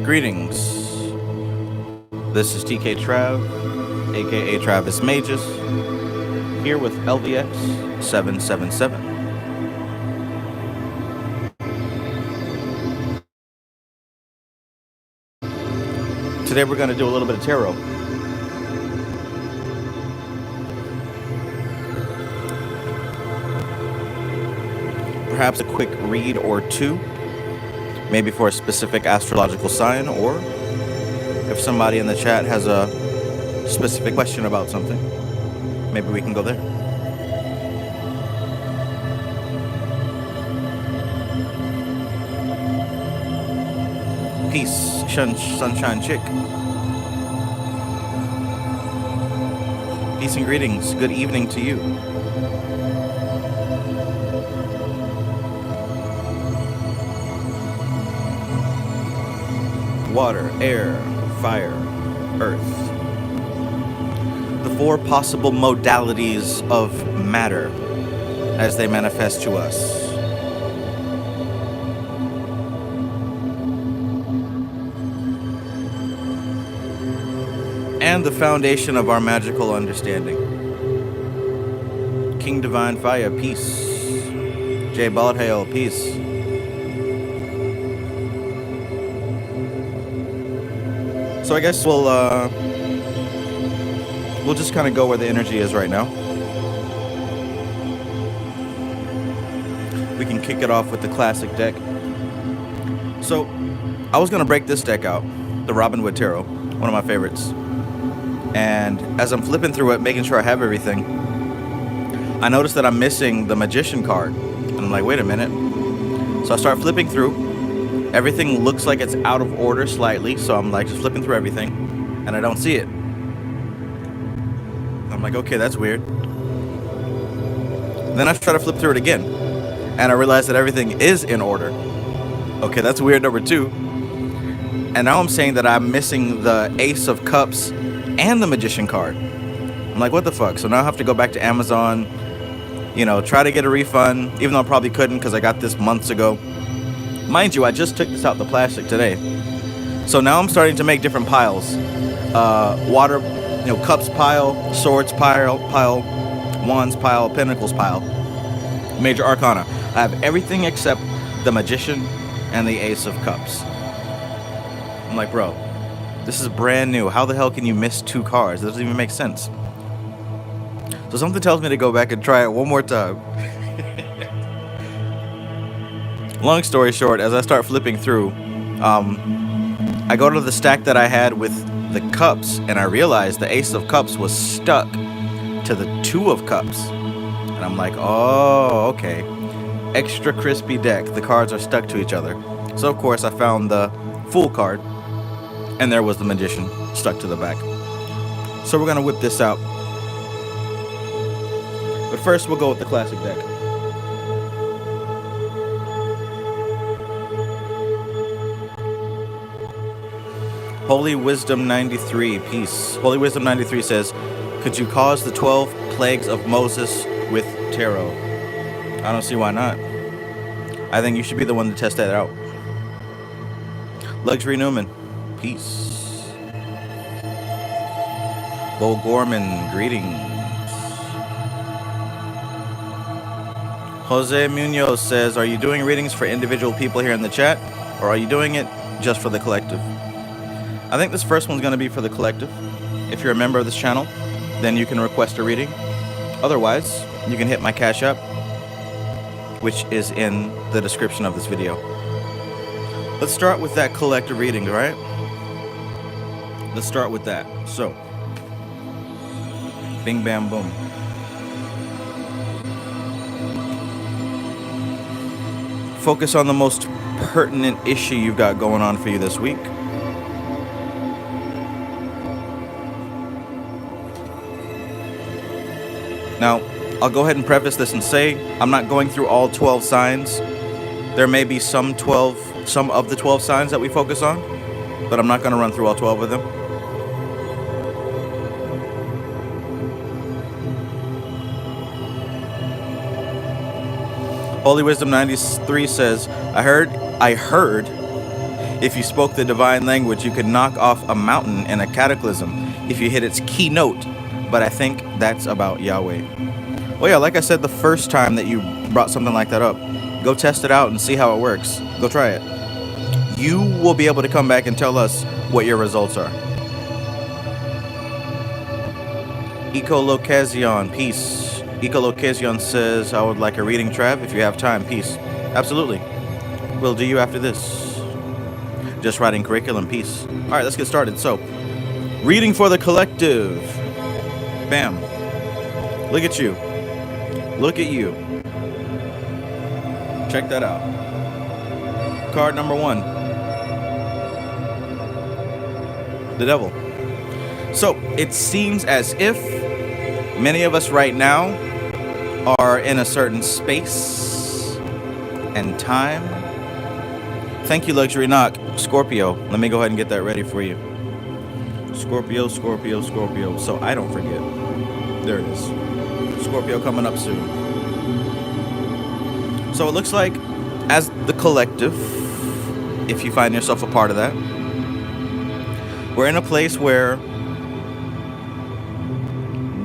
Greetings. This is TK Trav, aka Travis Magus, here with LVX777. Today we're going to do a little bit of tarot. Perhaps a quick read or two, maybe for a specific astrological sign, or if somebody in the chat has a specific question about something, maybe we can go there. Peace, sunshine chick. Peace and greetings. Good evening to you. Water, air, fire, earth. The four possible modalities of matter as they manifest to us. And the foundation of our magical understanding. King Divine Fire, peace. J Baldhail, peace. So I guess we'll just kind of go where the energy is right now. We can kick it off with the classic deck. So I was gonna break this deck out, the Robin Hood Tarot, one of my favorites. And as I'm flipping through it, making sure I have everything, I noticed that I'm missing the Magician card. And I'm like, wait a minute. So I start flipping through. Everything looks like it's out of order slightly, so I'm like just flipping through everything, and I don't see it. I'm like, okay, that's weird. Then I try to flip through it again, and I realize that everything is in order. Okay, that's weird, number two. And now I'm saying that I'm missing the Ace of Cups and the Magician card. I'm like, what the fuck? So now I have to go back to Amazon, try to get a refund, even though I probably couldn't because I got this months ago. Mind you, I just took this out the plastic today. So now I'm starting to make different piles. Water, cups pile, swords pile, wands pile, pentacles pile. Major arcana. I have everything except the Magician and the Ace of Cups. I'm like, bro, this is brand new. How the hell can you miss two cards? That doesn't even make sense. So something tells me to go back and try it one more time. Long story short, as I start flipping through, I go to the stack that I had with the cups, and I realized the Ace of Cups was stuck to the Two of Cups. And I'm like, oh, okay. Extra crispy deck. The cards are stuck to each other. So, of course, I found the Fool card, and there was the Magician stuck to the back. So we're going to whip this out. But first, we'll go with the classic deck. Holy Wisdom 93, peace. Holy Wisdom 93 says, could you cause the 12 plagues of Moses with tarot? I don't see why not. I think you should be the one to test that out. Luxury Newman, peace. Bo Gorman, greetings. Jose Munoz says, are you doing readings for individual people here in the chat, or are you doing it just for the collective? I think this first one's going to be for the collective. If you're a member of this channel, then you can request a reading. Otherwise, you can hit my Cash App, which is in the description of this video. Let's start with that collective reading, right? Let's start with that. So, bing, bam, boom. Focus on the most pertinent issue you've got going on for you this week. Now, I'll go ahead and preface this and say I'm not going through all 12 signs. There may be some of the 12 signs that we focus on, but I'm not going to run through all 12 of them. Holy Wisdom 93 says, I heard If you spoke the divine language, you could knock off a mountain in a cataclysm if you hit its key note. But I think that's about Yahweh. Well, yeah, like I said the first time that you brought something like that up, go test it out and see how it works. Go try it. You will be able to come back and tell us what your results are. Ecolocazion, peace. Ecolocazion says, I would like a reading, Trav, if you have time. Peace. Absolutely. We'll do you after this. Just writing curriculum, peace. All right, let's get started. So, reading for the collective. Bam. Look at you. Look at you. Check that out. Card number 1. The devil. So, it seems as if many of us right now are in a certain space and time. Thank you, Luxury Knock. Scorpio. Let me go ahead and get that ready for you. Scorpio, Scorpio, Scorpio. So I don't forget. There it is. Scorpio coming up soon. So it looks like, as the collective, if you find yourself a part of that, we're in a place where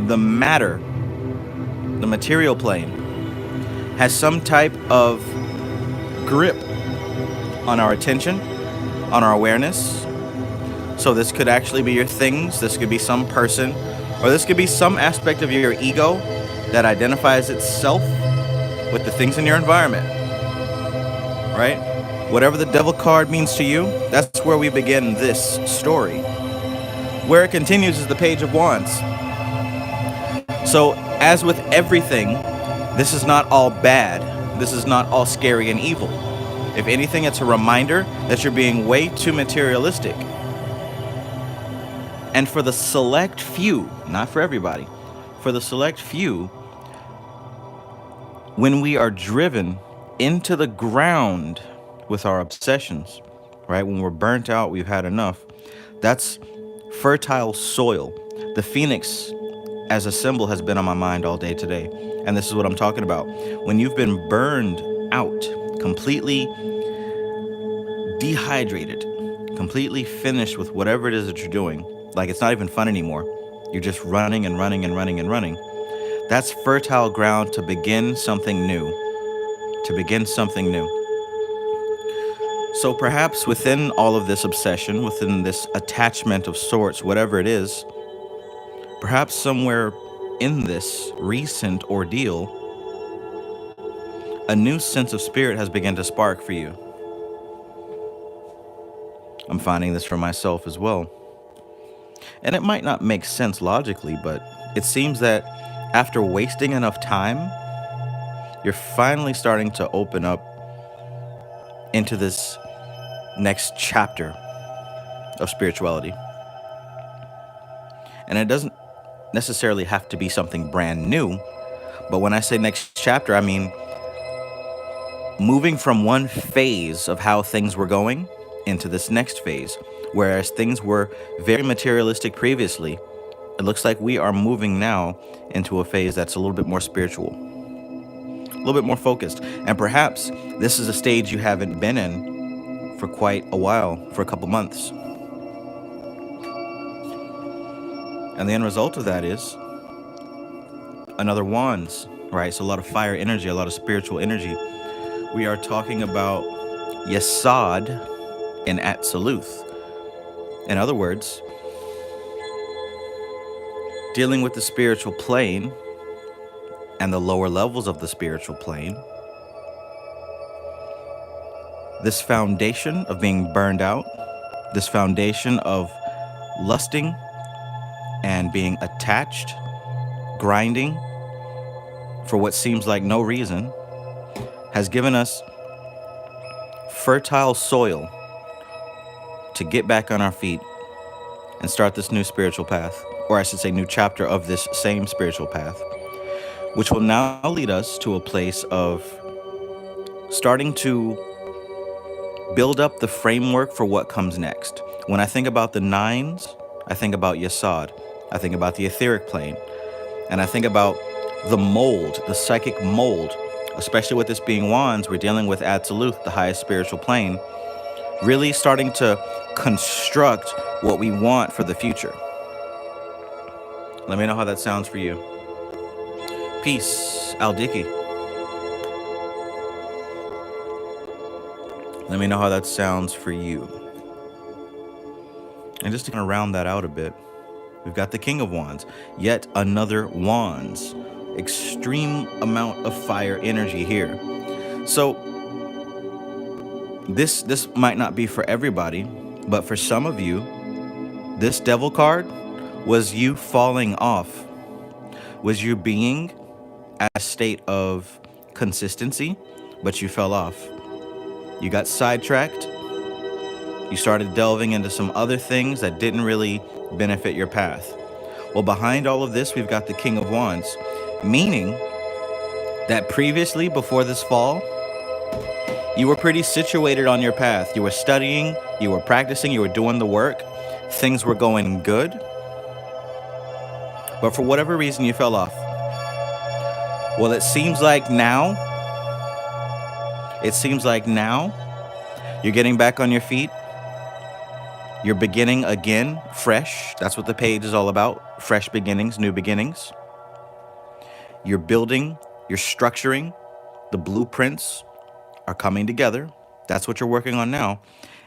the matter, the material plane, has some type of grip on our attention, on our awareness. So this could actually be your things, this could be some person, or this could be some aspect of your ego that identifies itself with the things in your environment, right? Whatever the devil card means to you, that's where we begin this story. Where it continues is the Page of Wands. So, as with everything, this is not all bad. This is not all scary and evil. If anything, it's a reminder that you're being way too materialistic. And for the select few, not for everybody, for the select few, when we are driven into the ground with our obsessions, right? When we're burnt out, we've had enough. That's fertile soil. The phoenix as a symbol has been on my mind all day today. And this is what I'm talking about. When you've been burned out, completely dehydrated, completely finished with whatever it is that you're doing, like it's not even fun anymore. You're just running and running and running and running. That's fertile ground to begin something new. To begin something new. So perhaps within all of this obsession, within this attachment of sorts, whatever it is, perhaps somewhere in this recent ordeal, a new sense of spirit has begun to spark for you. I'm finding this for myself as well. And it might not make sense logically, but it seems that after wasting enough time, you're finally starting to open up into this next chapter of spirituality. And it doesn't necessarily have to be something brand new, but when I say next chapter, I mean moving from one phase of how things were going into this next phase. Whereas things were very materialistic previously, it looks like we are moving now into a phase that's a little bit more spiritual, a little bit more focused. And perhaps this is a stage you haven't been in for quite a while, for a couple months. And the end result of that is another wands, right? So a lot of fire energy, a lot of spiritual energy. We are talking about Yesod in Atziluth. In other words, dealing with the spiritual plane and the lower levels of the spiritual plane, this foundation of being burned out, this foundation of lusting and being attached, grinding for what seems like no reason, has given us fertile soil to get back on our feet and start this new spiritual path, or I should say new chapter of this same spiritual path, which will now lead us to a place of starting to build up the framework for what comes next. When I think about the nines, I think about Yesod, I think about the etheric plane, and I think about the mold, the psychic mold, especially with this being wands, we're dealing with Atziluth, the highest spiritual plane. really starting to construct what we want for the future. Let me know how that sounds for you. Peace, Aldiki. Let me know how that sounds for you. And just to kind of round that out a bit, we've got the King of Wands, yet another Wands. Extreme amount of fire energy here. So this might not be for everybody, but for some of you, this Devil card was you falling off, was you being at a state of consistency, but you fell off. You got sidetracked. You started delving into some other things that didn't really benefit your path. Well, behind all of this, we've got the King of Wands, meaning that previously, before this fall, you were pretty situated on your path. You were studying, you were practicing, you were doing the work. Things were going good. But for whatever reason, you fell off. Well, it seems like now you're getting back on your feet. You're beginning again, fresh. That's what the page is all about. Fresh beginnings, new beginnings. You're building, you're structuring. The blueprints are coming together. That's what you're working on now.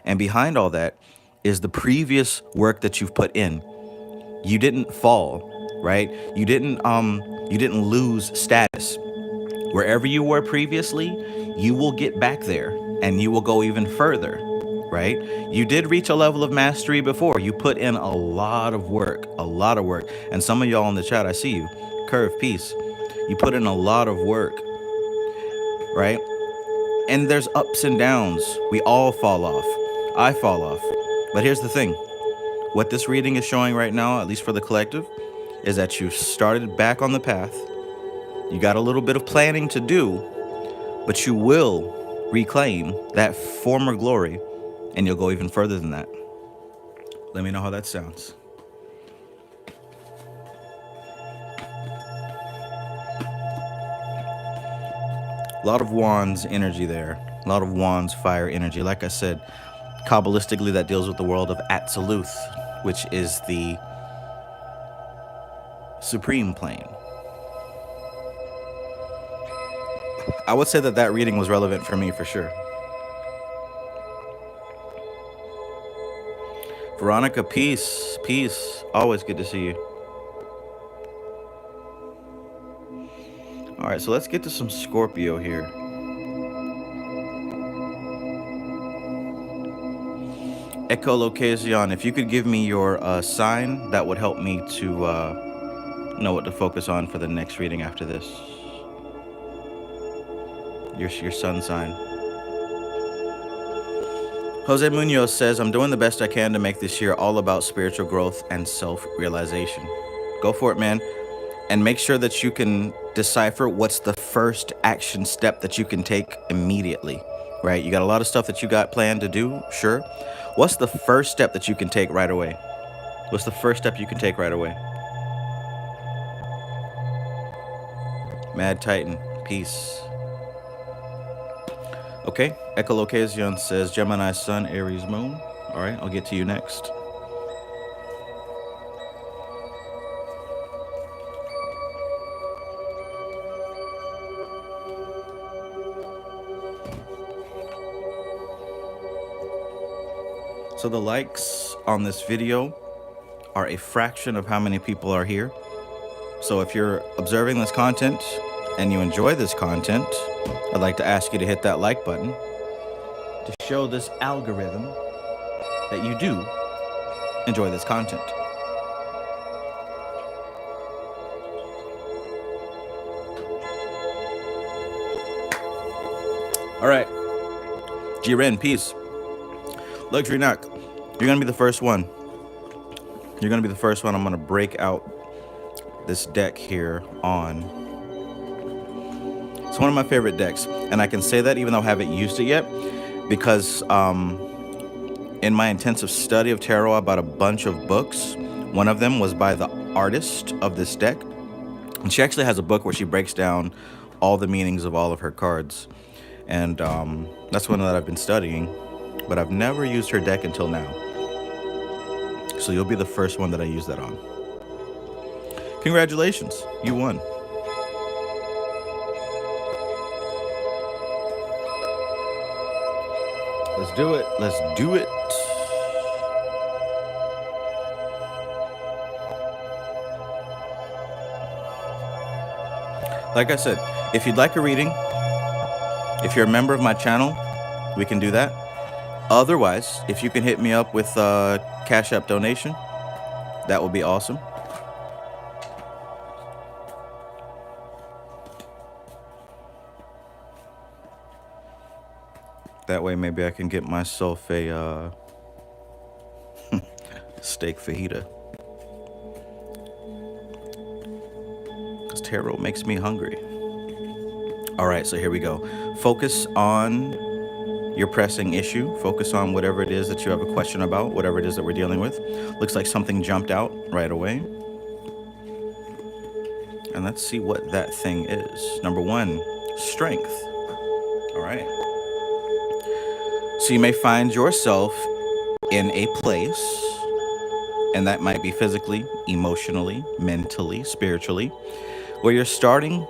And behind all that is the previous work that you've put in. You didn't fall, right? You didn't lose status. Wherever you were previously, you will get back there and you will go even further. Right? You did reach a level of mastery before. You put in a lot of work. And some of y'all in the chat, I see you. Curve, peace. You put in a lot of work, right? And there's ups and downs. We all fall off. I fall off. But here's the thing. What this reading is showing right now, at least for the collective, is that you've started back on the path. You got a little bit of planning to do, but you will reclaim that former glory. And you'll go even further than that. Let me know how that sounds. A lot of Wands energy there. A lot of Wands fire energy. Like I said, Kabbalistically, that deals with the world of Atziluth, which is the supreme plane. I would say that reading was relevant for me for sure. Veronica, peace, peace. Always good to see you. All right, so let's get to some Scorpio here. Echolocation, if you could give me your sign, that would help me to know what to focus on for the next reading after this. Your sun sign. Jose Munoz says, I'm doing the best I can to make this year all about spiritual growth and self-realization. Go for it, man. And make sure that you can decipher what's the first action step that you can take immediately, right? You got a lot of stuff that you got planned to do, sure. What's the first step that you can take right away? What's the first step you can take right away? Mad Titan, peace. Okay, Echolocation says Gemini Sun, Aries Moon. All right, I'll get to you next. So the likes on this video are a fraction of how many people are here. So if you're observing this content and you enjoy this content, I'd like to ask you to hit that like button to show this algorithm that you do enjoy this content. All right, G-Ren, peace. Luxury Knock, you're gonna be the first one. You're gonna be the first one. I'm gonna break out this deck here on. It's one of my favorite decks, and I can say that even though I haven't used it yet, because in my intensive study of tarot, I bought a bunch of books. One of them was by the artist of this deck, and she actually has a book where she breaks down all the meanings of all of her cards, and that's one that I've been studying but I've never used her deck until now. So you'll be the first one that I use that on. Congratulations, you won. Let's do it. Let's do it. Like I said, if you'd like a reading, if you're a member of my channel, we can do that. Otherwise, if you can hit me up with a Cash App donation, that would be awesome. That way, maybe I can get myself a steak fajita. Because tarot makes me hungry. All right, so here we go. Focus on your pressing issue. Focus on whatever it is that you have a question about, whatever it is that we're dealing with. Looks like something jumped out right away. And let's see what that thing is. Number one, strength. All right. So you may find yourself in a place, and that might be physically, emotionally, mentally, spiritually, where you're starting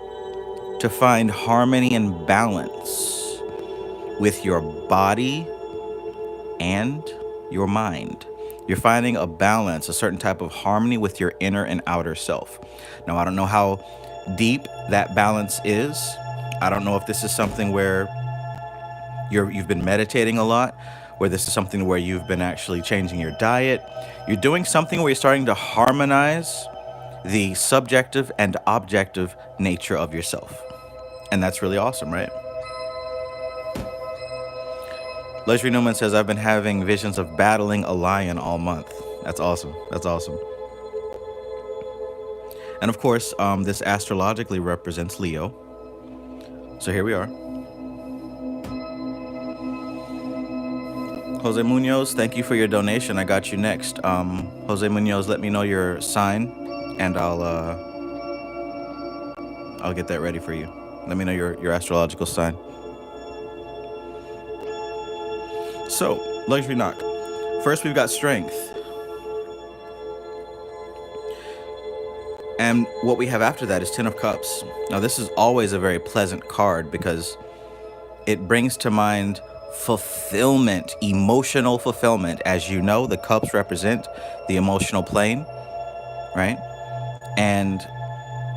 to find harmony and balance with your body and your mind. You're finding a balance, a certain type of harmony with your inner and outer self. Now, I don't know how deep that balance is. I don't know if this is something where you've been meditating a lot, where this is something where you've been actually changing your diet. You're doing something where you're starting to harmonize the subjective and objective nature of yourself. And that's really awesome, right? Leslie Newman says, I've been having visions of battling a lion all month. That's awesome. That's awesome. And of course, this astrologically represents Leo. So here we are. Jose Munoz, thank you for your donation. I got you next. Jose Munoz, let me know your sign, and I'll get that ready for you. Let me know your astrological sign. So, luxury knock. First, we've got strength. And what we have after that is Ten of Cups. Now, this is always a very pleasant card because it brings to mind fulfillment, emotional fulfillment. As you know, the cups represent the emotional plane, right? And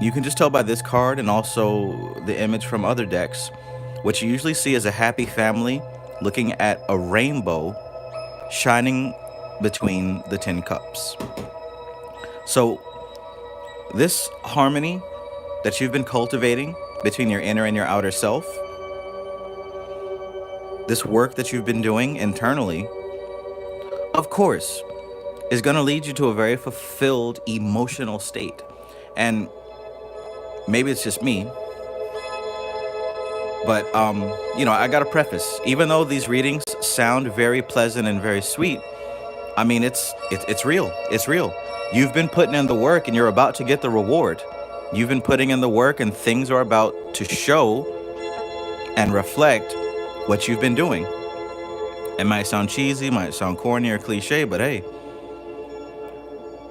you can just tell by this card and also the image from other decks, what you usually see is a happy family looking at a rainbow shining between the 10 cups. So this harmony that you've been cultivating between your inner and your outer self, this work that you've been doing internally, of course, is going to lead you to a very fulfilled emotional state. And maybe it's just me, but, you know, I got to preface, even though these readings sound very pleasant and very sweet, I mean, it's real. It's real. You've been putting in the work and you're about to get the reward. You've been putting in the work and things are about to show and reflect what you've been doing. It might sound cheesy, might sound corny or cliche, but hey,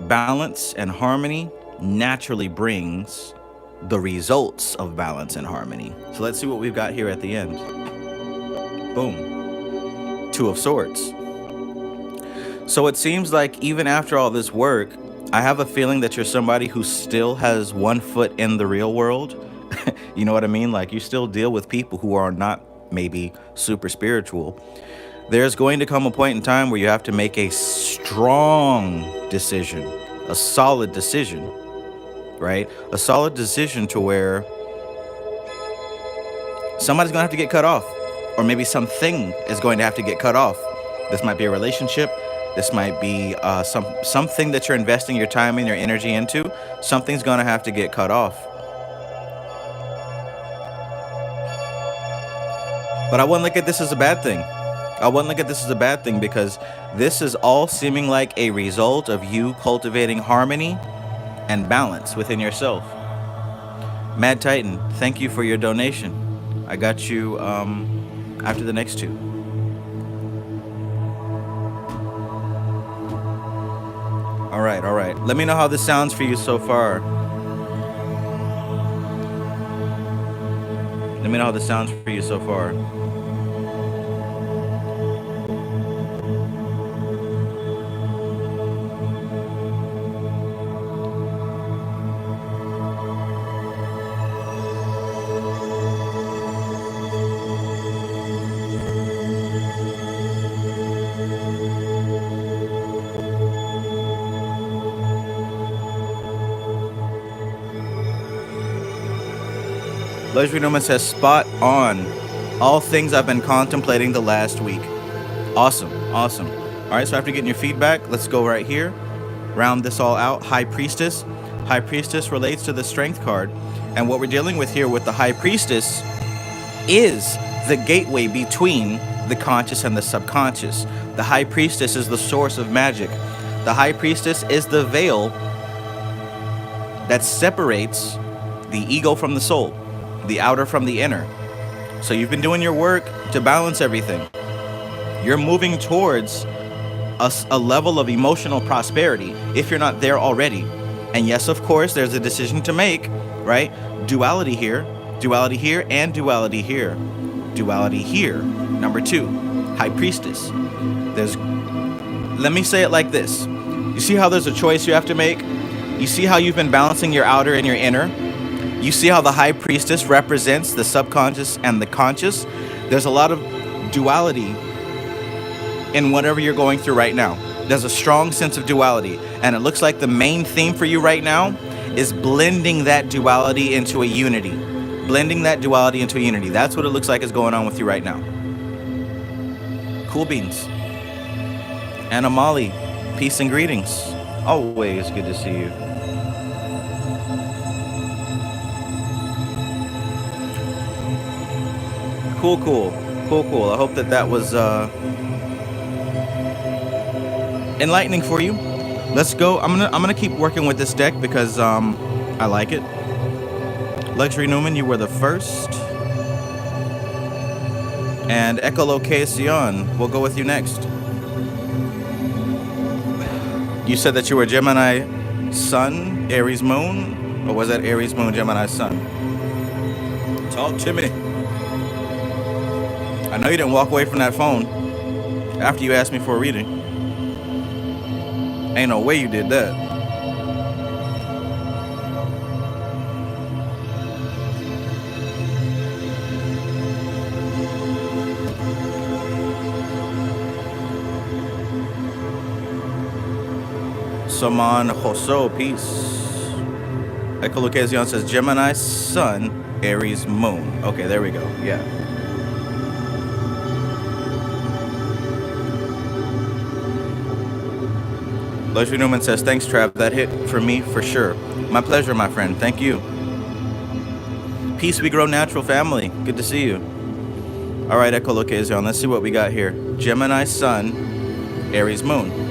balance and harmony naturally brings the results of balance and harmony. So let's see what we've got here at the end. Boom. Two of Swords. So it seems like even after all this work, I have a feeling that you're somebody who still has one foot in the real world. You know what I mean? Like, you still deal with people who are not maybe super spiritual. There's going to come a point in time where you have to make a strong decision, a solid decision, right? A solid decision to where somebody's going to have to get cut off, or maybe something is going to have to get cut off. This might be a relationship. This might be something that you're investing your time and your energy into. Something's going to have to get cut off. But I wouldn't look at this as a bad thing. I wouldn't look at this as a bad thing because this is all seeming like a result of you cultivating harmony and balance within yourself. Mad Titan, thank you for your donation. I got you after the next two. All right, all right. Let me know how this sounds for you so far. Let me know how this sounds for you so far. Luxury Newman says, spot on. All things I've been contemplating the last week. Awesome, awesome. All right, so after getting your feedback, let's go right here. Round this all out. High Priestess. High Priestess relates to the Strength card. And what we're dealing with here with the High Priestess is the gateway between the conscious and the subconscious. The High Priestess is the source of magic. The High Priestess is the veil that separates the ego from the soul, the outer from the inner. So you've been doing your work to balance everything. You're moving towards a level of emotional prosperity if you're not there already. And yes, of course, there's a decision to make, right? Duality here, and duality here. Duality here. Number 2, High Priestess. Let me say it like this. You see how there's a choice you have to make? You see how you've been balancing your outer and your inner? You see how the High Priestess represents the subconscious and the conscious? There's a lot of duality in whatever you're going through right now. There's a strong sense of duality, and it looks like the main theme for you right now is blending that duality into a unity. Blending that duality into a unity. That's what it looks like is going on with you right now. Cool beans. Anna Molly, peace and greetings. Always good to see you. Cool. I hope that was enlightening for you. Let's go. I'm gonna keep working with this deck because I like it. Luxury Newman, you were the first. And Echolocation, we'll go with you next. You said that you were Gemini Sun, Aries Moon, or was that Aries Moon, Gemini Sun? Talk to me. I know you didn't walk away from that phone after you asked me for a reading. Ain't no way you did that. Saman Hoso, peace. Echolocation says Gemini Sun, Aries Moon. Okay, there we go. Yeah. Luxury Newman says, thanks, Trav. That hit for me for sure. My pleasure, my friend. Thank you. Peace, we grow natural family. Good to see you. All right, Echolocation, let's see what we got here. Gemini Sun, Aries Moon.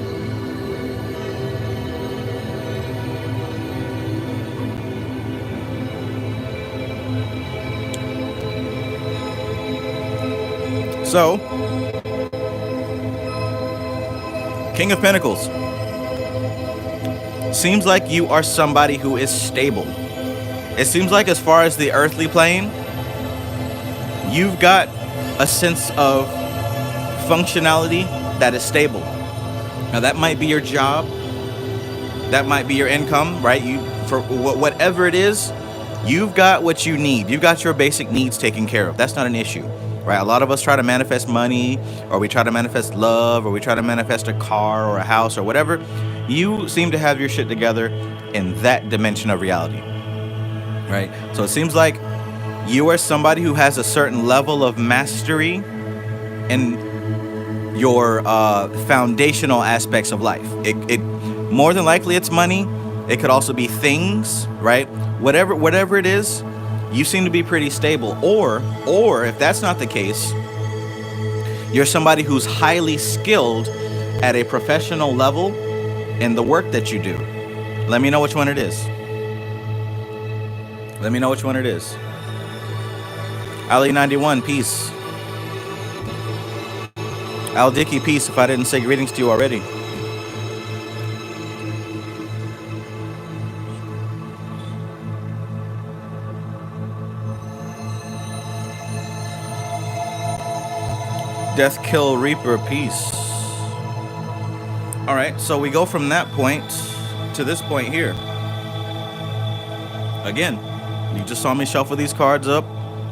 So, King of Pentacles. Seems like you are somebody who is stable. It seems like as far as the earthly plane, you've got a sense of functionality that is stable. Now that might be your job. That might be your income, right? For whatever it is, you've got what you need. You've got your basic needs taken care of. That's not an issue, right? A lot of us try to manifest money, or we try to manifest love, or we try to manifest a car or a house or whatever. You seem to have your shit together in that dimension of reality, right? So it seems like you are somebody who has a certain level of mastery in your foundational aspects of life. It more than likely it's money. It could also be things, right? Whatever it is, you seem to be pretty stable. Or if that's not the case, you're somebody who's highly skilled at a professional level in the work that you do. Let me know which one it is. Let me know which one it is. Ali91, peace. Al Dickey, peace, if I didn't say greetings to you already. Death Kill Reaper, peace. All right, so we go from that point to this point here. Again, you just saw me shuffle these cards up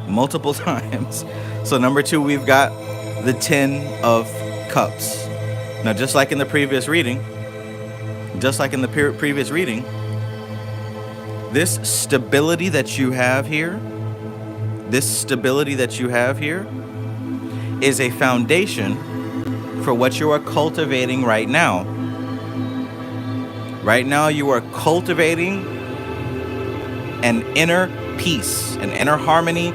multiple times. So number 2, we've got the 10 of Cups. Now, just like in the previous reading, this stability that you have here, is a foundation for what you are cultivating right now. Right now, you are cultivating an inner peace, an inner harmony.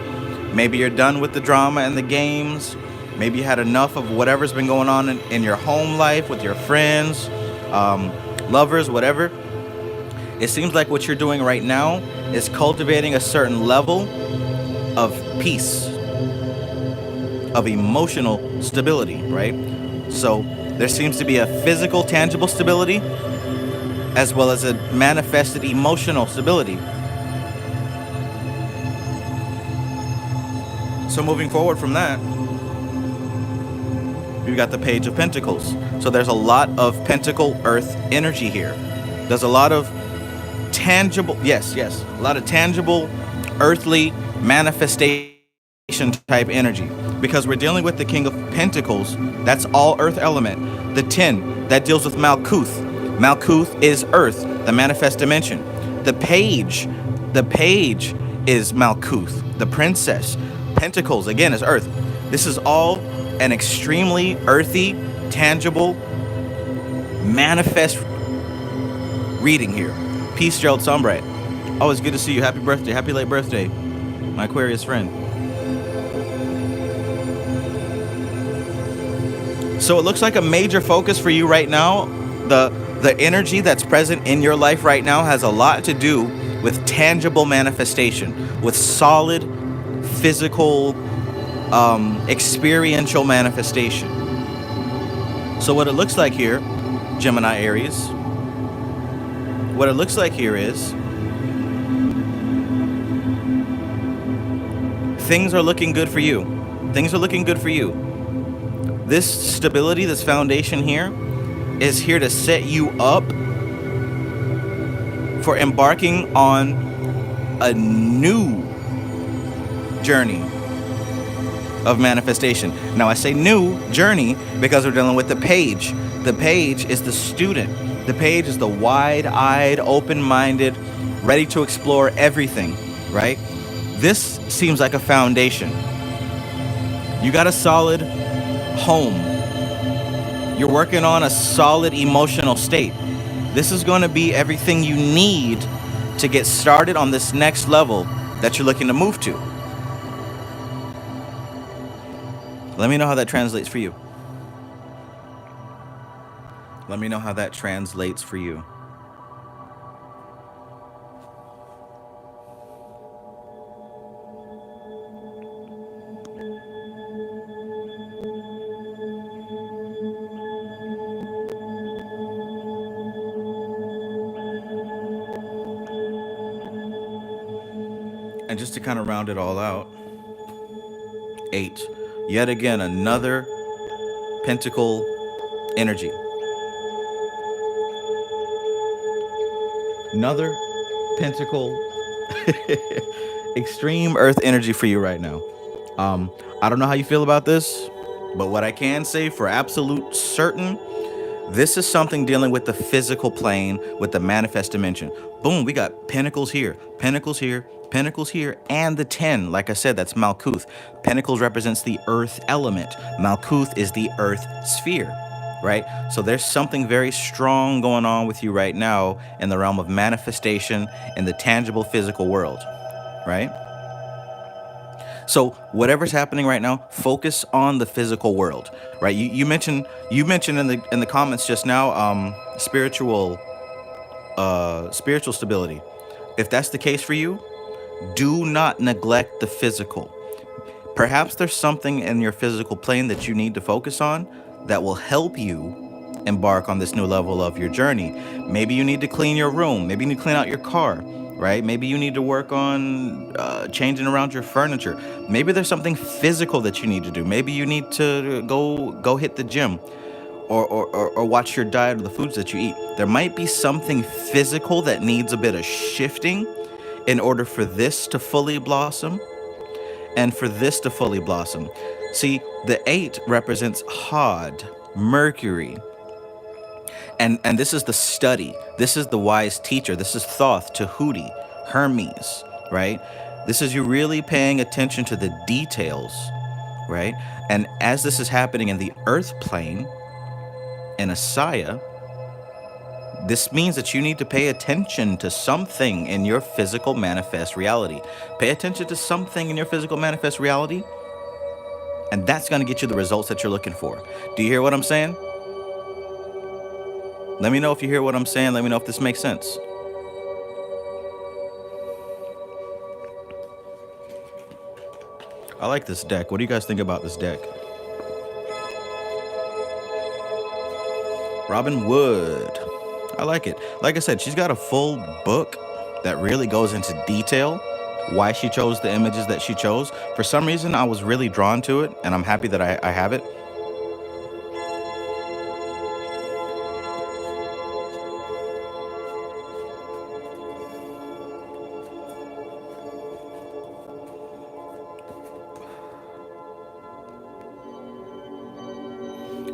Maybe you're done with the drama and the games. Maybe you had enough of whatever's been going on in your home life with your friends, lovers, whatever. It seems like what you're doing right now is cultivating a certain level of peace, of emotional stability, right? So there seems to be a physical, tangible stability as well as a manifested emotional stability. So moving forward from that, we've got the Page of Pentacles. So there's a lot of Pentacle Earth energy here. There's a lot of tangible, a lot of tangible earthly manifestation type energy, because we're dealing with the King of Pentacles. That's all earth element. The 10, that deals with Malkuth. Malkuth is earth, the manifest dimension. The page is Malkuth, the princess. Pentacles, again, is earth. This is all an extremely earthy, tangible, manifest reading here. Peace, Gerald Sombright. Always good to see you. Happy birthday. Happy late birthday, my Aquarius friend. So it looks like a major focus for you right now. The energy that's present in your life right now has a lot to do with tangible manifestation, with solid, physical, experiential manifestation. So what it looks like here, Gemini, Aries, what it looks like here is things are looking good for you. Things are looking good for you. This stability, this foundation here, is here to set you up for embarking on a new journey of manifestation. Now, I say new journey because we're dealing with the Page. The Page is the student. The Page is the wide-eyed, open-minded, ready to explore everything, right? This seems like a foundation. You got a solid home. You're working on a solid emotional state. This is going to be everything you need to get started on this next level that you're looking to move to. Let me know how that translates for you. Let me know how that translates for you. And just to kind of round it all out, 8. Yet again, another pentacle energy. Another pentacle extreme earth energy for you right now. I don't know how you feel about this, but what I can say for absolute certain, this is something dealing with the physical plane, with the manifest dimension. Boom, we got pentacles here, pentacles here, pentacles here, and the 10. Like I said, that's Malkuth. Pentacles represents the earth element. Malkuth is the earth sphere, right? So there's something very strong going on with you right now in the realm of manifestation in the tangible physical world, right? So whatever's happening right now, focus on the physical world, right? You mentioned in the comments just now, spiritual stability. If that's the case for you, do not neglect the physical. Perhaps there's something in your physical plane that you need to focus on that will help you embark on this new level of your journey. Maybe you need to clean your room. Maybe you need to clean out your car, right? Maybe you need to work on changing around your furniture. Maybe there's something physical that you need to do. Maybe you need to go hit the gym, or watch your diet or the foods that you eat. There might be something physical that needs a bit of shifting in order for this to fully blossom and for this to fully blossom. See, the 8 represents Hod, Mercury. And this is the study. This is the wise teacher. This is Thoth, Tahuti, Hermes, right? This is you really paying attention to the details, right? And as this is happening in the earth plane, in Asaya, this means that you need to pay attention to something in your physical manifest reality. Pay attention to something in your physical manifest reality, and that's going to get you the results that you're looking for. Do you hear what I'm saying? Let me know if you hear what I'm saying. Let me know if this makes sense. I like this deck. What do you guys think about this deck? Robin Wood. I like it. Like I said, she's got a full book that really goes into detail why she chose the images that she chose. For some reason, I was really drawn to it, and I'm happy that I have it.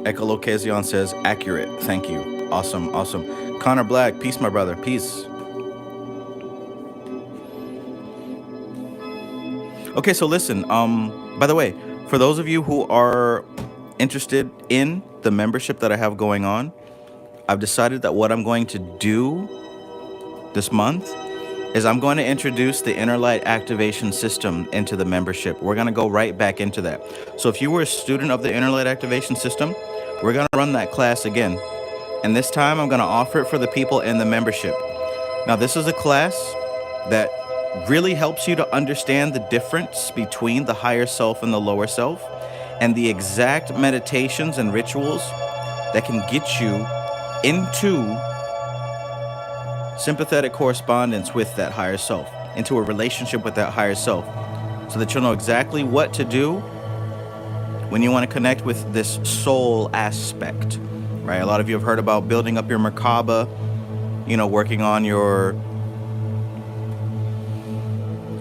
Echolocasion says, accurate. Thank you. Awesome, awesome. Connor Black, peace, my brother. Peace. Okay, so listen, by the way, for those of you who are interested in the membership that I have going on, I've decided that what I'm going to do this month is I'm going to introduce the Inner Light Activation System into the membership. We're going to go right back into that. So if you were a student of the Inner Light Activation System, we're going to run that class again. And this time I'm going to offer it for the people in the membership. Now, this is a class that really helps you to understand the difference between the higher self and the lower self, and the exact meditations and rituals that can get you into sympathetic correspondence with that higher self, into a relationship with that higher self, so that you'll know exactly what to do when you want to connect with this soul aspect, right? A lot of you have heard about building up your Merkaba, working on your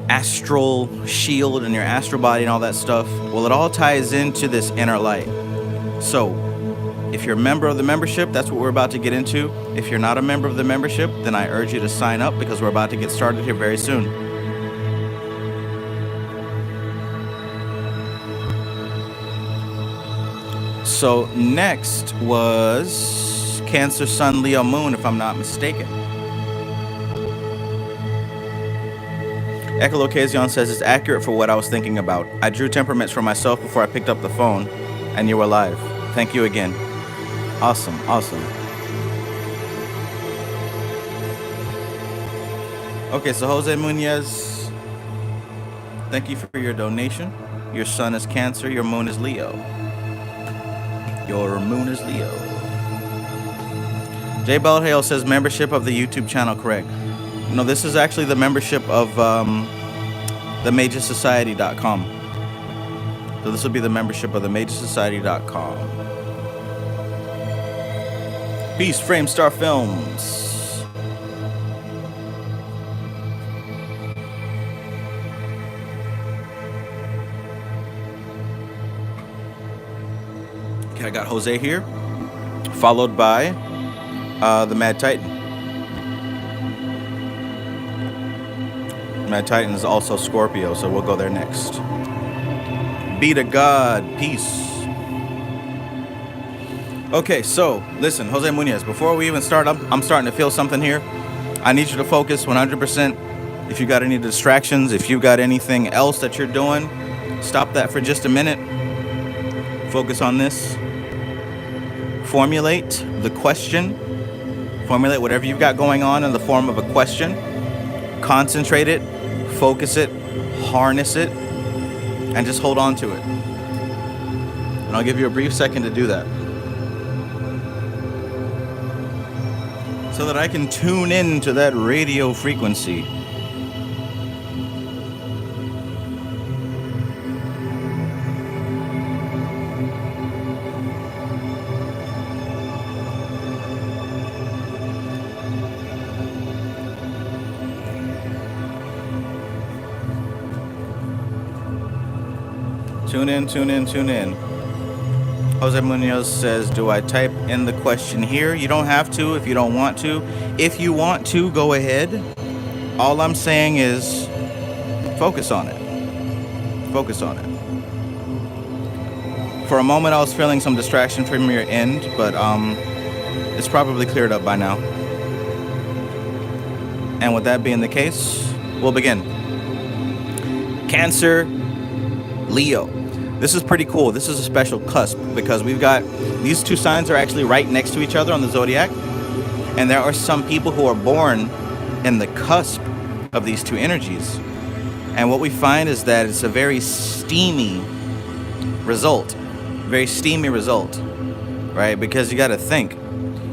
astral shield and your astral body and all that stuff. Well, it all ties into this inner light. So if you're a member of the membership, that's what we're about to get into. If you're not a member of the membership, then I urge you to sign up, because we're about to get started here very soon. So next was Cancer, Sun, Leo, Moon, if I'm not mistaken. Echolocasion says it's accurate for what I was thinking about. I drew temperaments for myself before I picked up the phone, and you were live. Thank you again. Awesome, awesome. Okay, so Jose Munoz, thank you for your donation. Your sun is Cancer, your moon is Leo. Your moon is Leo. Jay Baldhale says membership of the YouTube channel, correct? No, this is actually the membership of themagesociety.com. So this will be the membership of themagesociety.com. Peace, Frame Star Films. Okay, I got Jose here, followed by the Mad Titan. Mad Titan is also Scorpio, so we'll go there next. Be to God, peace. Okay, so listen, Jose Munoz, before we even start, I'm starting to feel something here. I need you to focus 100%. If you got any distractions, if you got anything else that you're doing, stop that for just a minute. Focus on this. Formulate the question. Formulate whatever you've got going on in the form of a question. Concentrate it, focus it, harness it, and just hold on to it. And I'll give you a brief second to do that, so that I can tune in to that radio frequency Tune in, tune in, tune in. Jose Munoz says, do I type in the question here? You don't have to if you don't want to. If you want to, go ahead. All I'm saying is focus on it. Focus on it. For a moment, I was feeling some distraction from your end, but it's probably cleared up by now. And with that being the case, we'll begin. Cancer, Leo. This is pretty cool. This is a special cusp because we've got these two signs are actually right next to each other on the zodiac. And there are some people who are born in the cusp of these two energies. And what we find is that it's a very steamy result. Very steamy result, right? Because you got to think,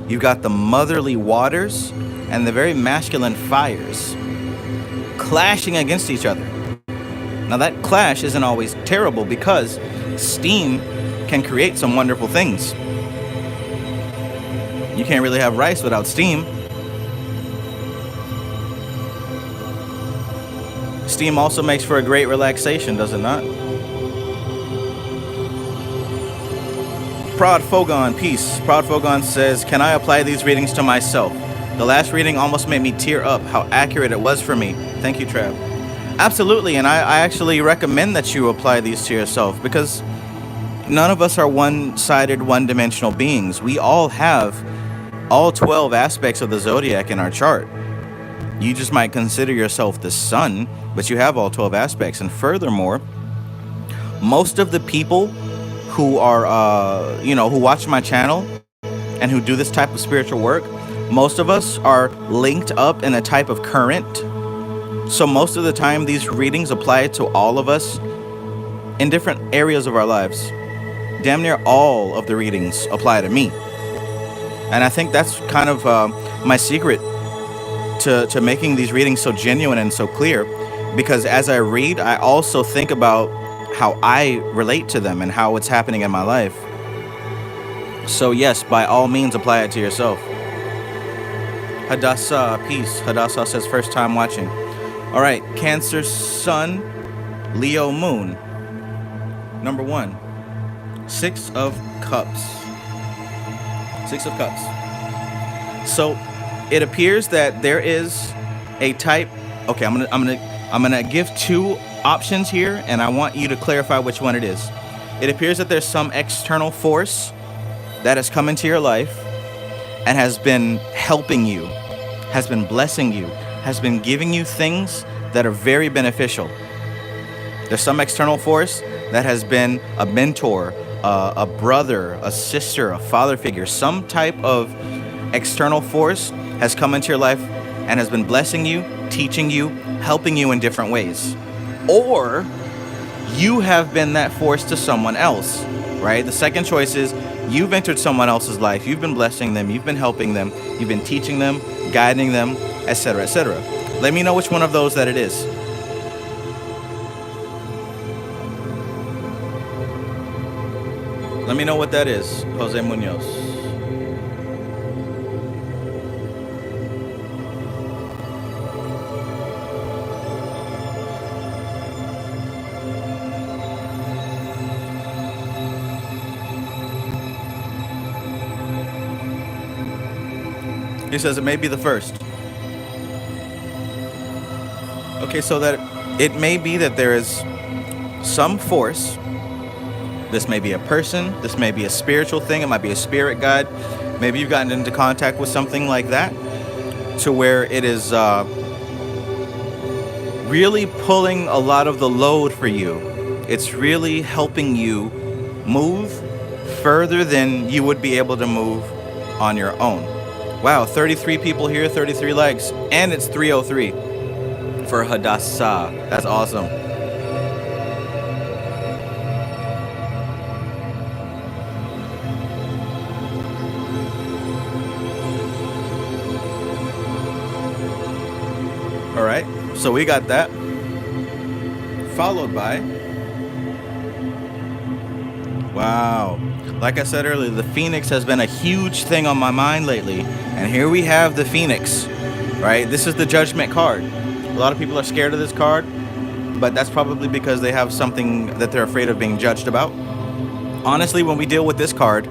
you've got the motherly waters and the very masculine fires clashing against each other. Now that clash isn't always terrible because steam can create some wonderful things. You can't really have rice without steam. Steam also makes for a great relaxation, does it not? Prod Fogon, peace. Prod Fogon says, can I apply these readings to myself? The last reading almost made me tear up how accurate it was for me. Thank you, Trav. Absolutely, and I actually recommend that you apply these to yourself because none of us are one-sided, one-dimensional beings. We all have all 12 aspects of the zodiac in our chart. You just might consider yourself the sun, but you have all 12 aspects. And furthermore, most of the people who are, who watch my channel and who do this type of spiritual work, most of us are linked up in a type of current. So most of the time, these readings apply to all of us in different areas of our lives. Damn near all of the readings apply to me. And I think that's kind of my secret to making these readings so genuine and so clear. Because as I read, I also think about how I relate to them and how it's happening in my life. So yes, by all means, apply it to yourself. Hadassah, peace. Hadassah says first time watching. All right, Cancer Sun, Leo Moon. Number 1, 6 of Cups. 6 of Cups. So it appears that there is a type. Okay, I'm gonna give 2 options here, and I want you to clarify which one it is. It appears that there's some external force that has come into your life and has been helping you, has been blessing you, has been giving you things that are very beneficial. There's some external force that has been a mentor, a brother, a sister, a father figure. Some type of external force has come into your life and has been blessing you, teaching you, helping you in different ways. Or you have been that force to someone else, right? The second choice is you've entered someone else's life. You've been blessing them. You've been helping them. You've been teaching them, guiding them, etc., etc. Let me know which one of those that it is. Let me know what that is, Jose Munoz. He says it may be the first. Okay, so that it may be that there is some force. This may be a person. This may be a spiritual thing. It might be a spirit guide. Maybe you've gotten into contact with something like that to where it is really pulling a lot of the load for you. It's really helping you move further than you would be able to move on your own. Wow, 33 people here, 33 likes, and it's 303 for Hadassah. That's awesome. All right, so we got that. Followed by, wow. Like I said earlier, the Phoenix has been a huge thing on my mind lately. And here we have the Phoenix, right? This is the Judgment card. A lot of people are scared of this card, but that's probably because they have something that they're afraid of being judged about. Honestly, when we deal with this card,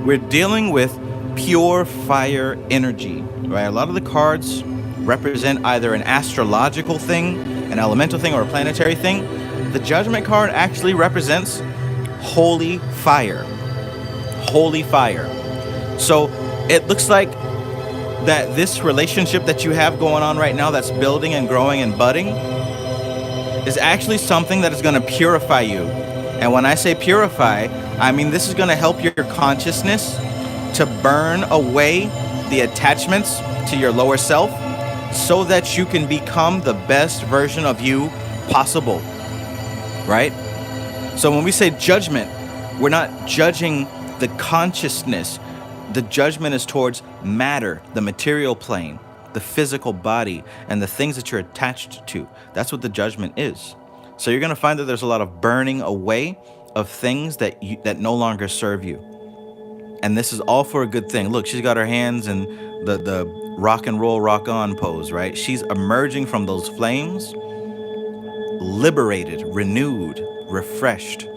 we're dealing with pure fire energy, right? A lot of the cards represent either an astrological thing, an elemental thing, or a planetary thing. The Judgment card actually represents holy fire. Holy fire. So it looks like that this relationship that you have going on right now that's building and growing and budding is actually something that is going to purify you. And when I say purify, I mean this is going to help your consciousness to burn away the attachments to your lower self so that you can become the best version of you possible, right? So when we say judgment, we're not judging the consciousness. The judgment is towards matter, the material plane, the physical body, and the things that you're attached to. That's what the judgment is. So you're going to find that there's a lot of burning away of things that no longer serve you. And this is all for a good thing. Look, she's got her hands in the rock and roll, rock on pose, right? She's emerging from those flames, liberated, renewed, refreshed.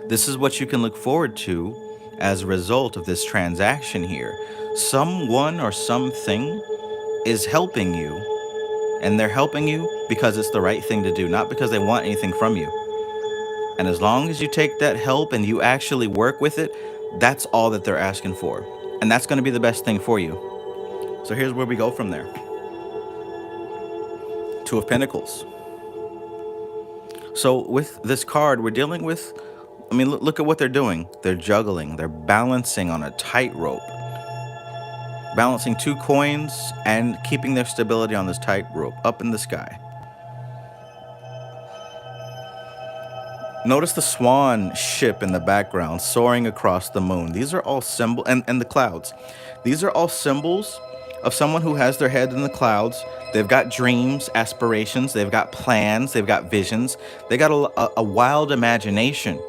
This is what you can look forward to as a result of this transaction here. Someone or something is helping you, and they're helping you because it's the right thing to do, not because they want anything from you. And as long as you take that help and you actually work with it, that's all that they're asking for. And that's going to be the best thing for you. So here's where we go from there. Two of Pentacles. So with this card, we're dealing with, I mean, look at what they're doing. They're juggling. They're balancing on a tightrope. Balancing two coins and keeping their stability on this tightrope up in the sky. Notice the swan ship in the background soaring across the moon. These are all symbols, and the clouds. These are all symbols of someone who has their head in the clouds. They've got dreams, aspirations, they've got plans, they've got visions. They got a wild imagination.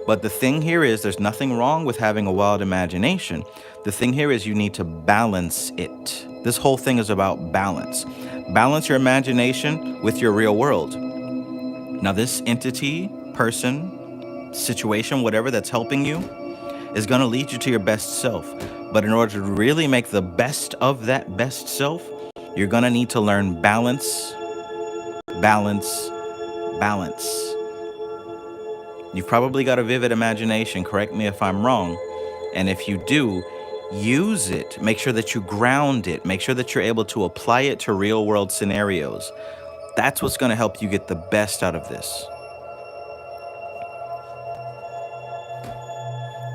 But the thing here is there's nothing wrong with having a wild imagination. The thing here is you need to balance it. This whole thing is about balance. Balance your imagination with your real world. Now this entity, person, situation, whatever that's helping you is going to lead you to your best self. But in order to really make the best of that best self, you're going to need to learn balance, balance, balance. You've probably got a vivid imagination, correct me if I'm wrong. And if you do, use it. Make sure that you ground it. Make sure that you're able to apply it to real world scenarios. That's what's going to help you get the best out of this.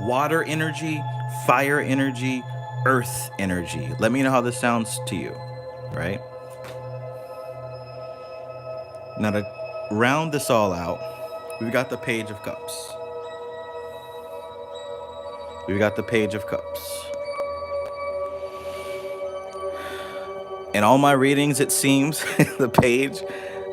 Water energy, fire energy, earth energy. Let me know how this sounds to you, right? Now to round this all out, we've got the Page of Cups. We've got the Page of Cups. In all my readings, it seems the page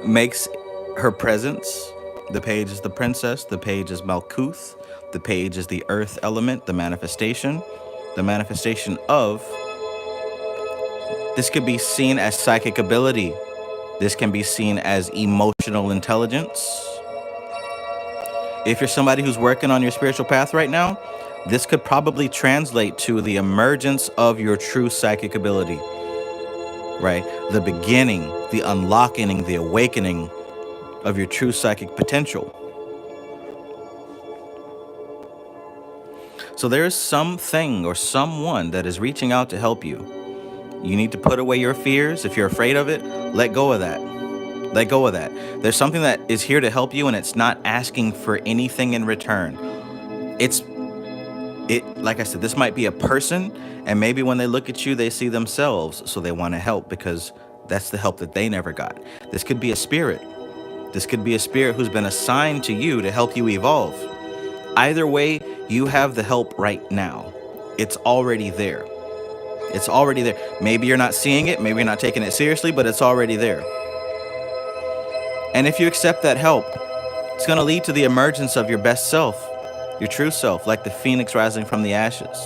makes her presence. The page is the princess. The page is Malkuth. The page is the earth element, the manifestation of. This could be seen as psychic ability. This can be seen as emotional intelligence. If you're somebody who's working on your spiritual path right now, this could probably translate to the emergence of your true psychic ability, right? The beginning, the unlocking, the awakening of your true psychic potential. So there is something or someone that is reaching out to help you. You need to put away your fears. If you're afraid of it, let go of that. Let go of that. There's something that is here to help you, and it's not asking for anything in return. Like I said, this might be a person, and maybe when they look at you, they see themselves, so they want to help because that's the help that they never got. This could be a spirit. This could be a spirit who's been assigned to you to help you evolve. Either way, you have the help right now. It's already there. It's already there. Maybe you're not seeing it, maybe you're not taking it seriously, but it's already there. And if you accept that help, it's going to lead to the emergence of your best self, your true self, like the phoenix rising from the ashes.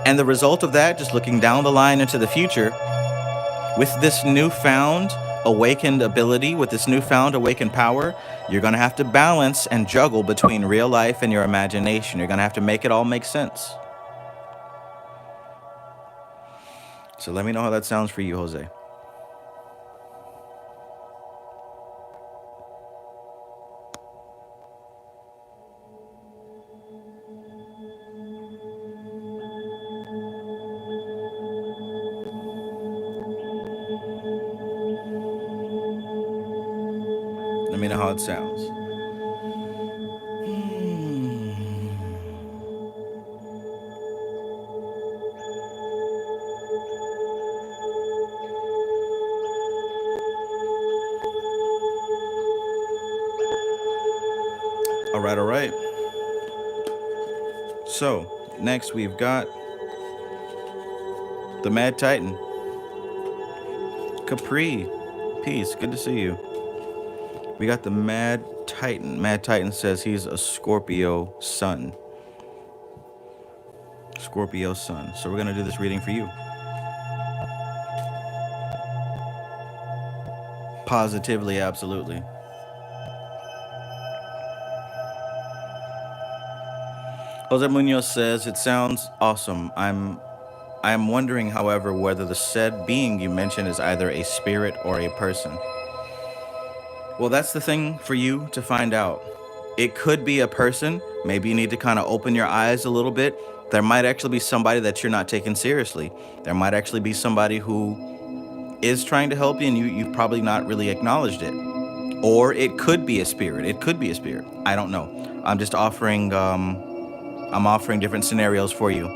And the result of that, just looking down the line into the future, with this newfound awakened ability, with this newfound awakened power, you're going to have to balance and juggle between real life and your imagination. You're going to have to make it all make sense. So let me know how that sounds for you, Jose. Let me know how it sounds. All right, all right. So, next we've got the Mad Titan. Capri. Peace. Good to see you. We got the Mad Titan. Mad Titan says he's a Scorpio sun. Scorpio sun. So we're going to do this reading for you. Positively, absolutely. Jose Munoz says, it sounds awesome. I'm wondering, however, whether the said being you mentioned is either a spirit or a person. Well, that's the thing for you to find out. It could be a person. Maybe you need to kind of open your eyes a little bit. There might actually be somebody that you're not taking seriously. There might actually be somebody who is trying to help you and you've probably not really acknowledged it. Or it could be a spirit. It could be a spirit. I don't know. I'm just offering I'm offering different scenarios for you.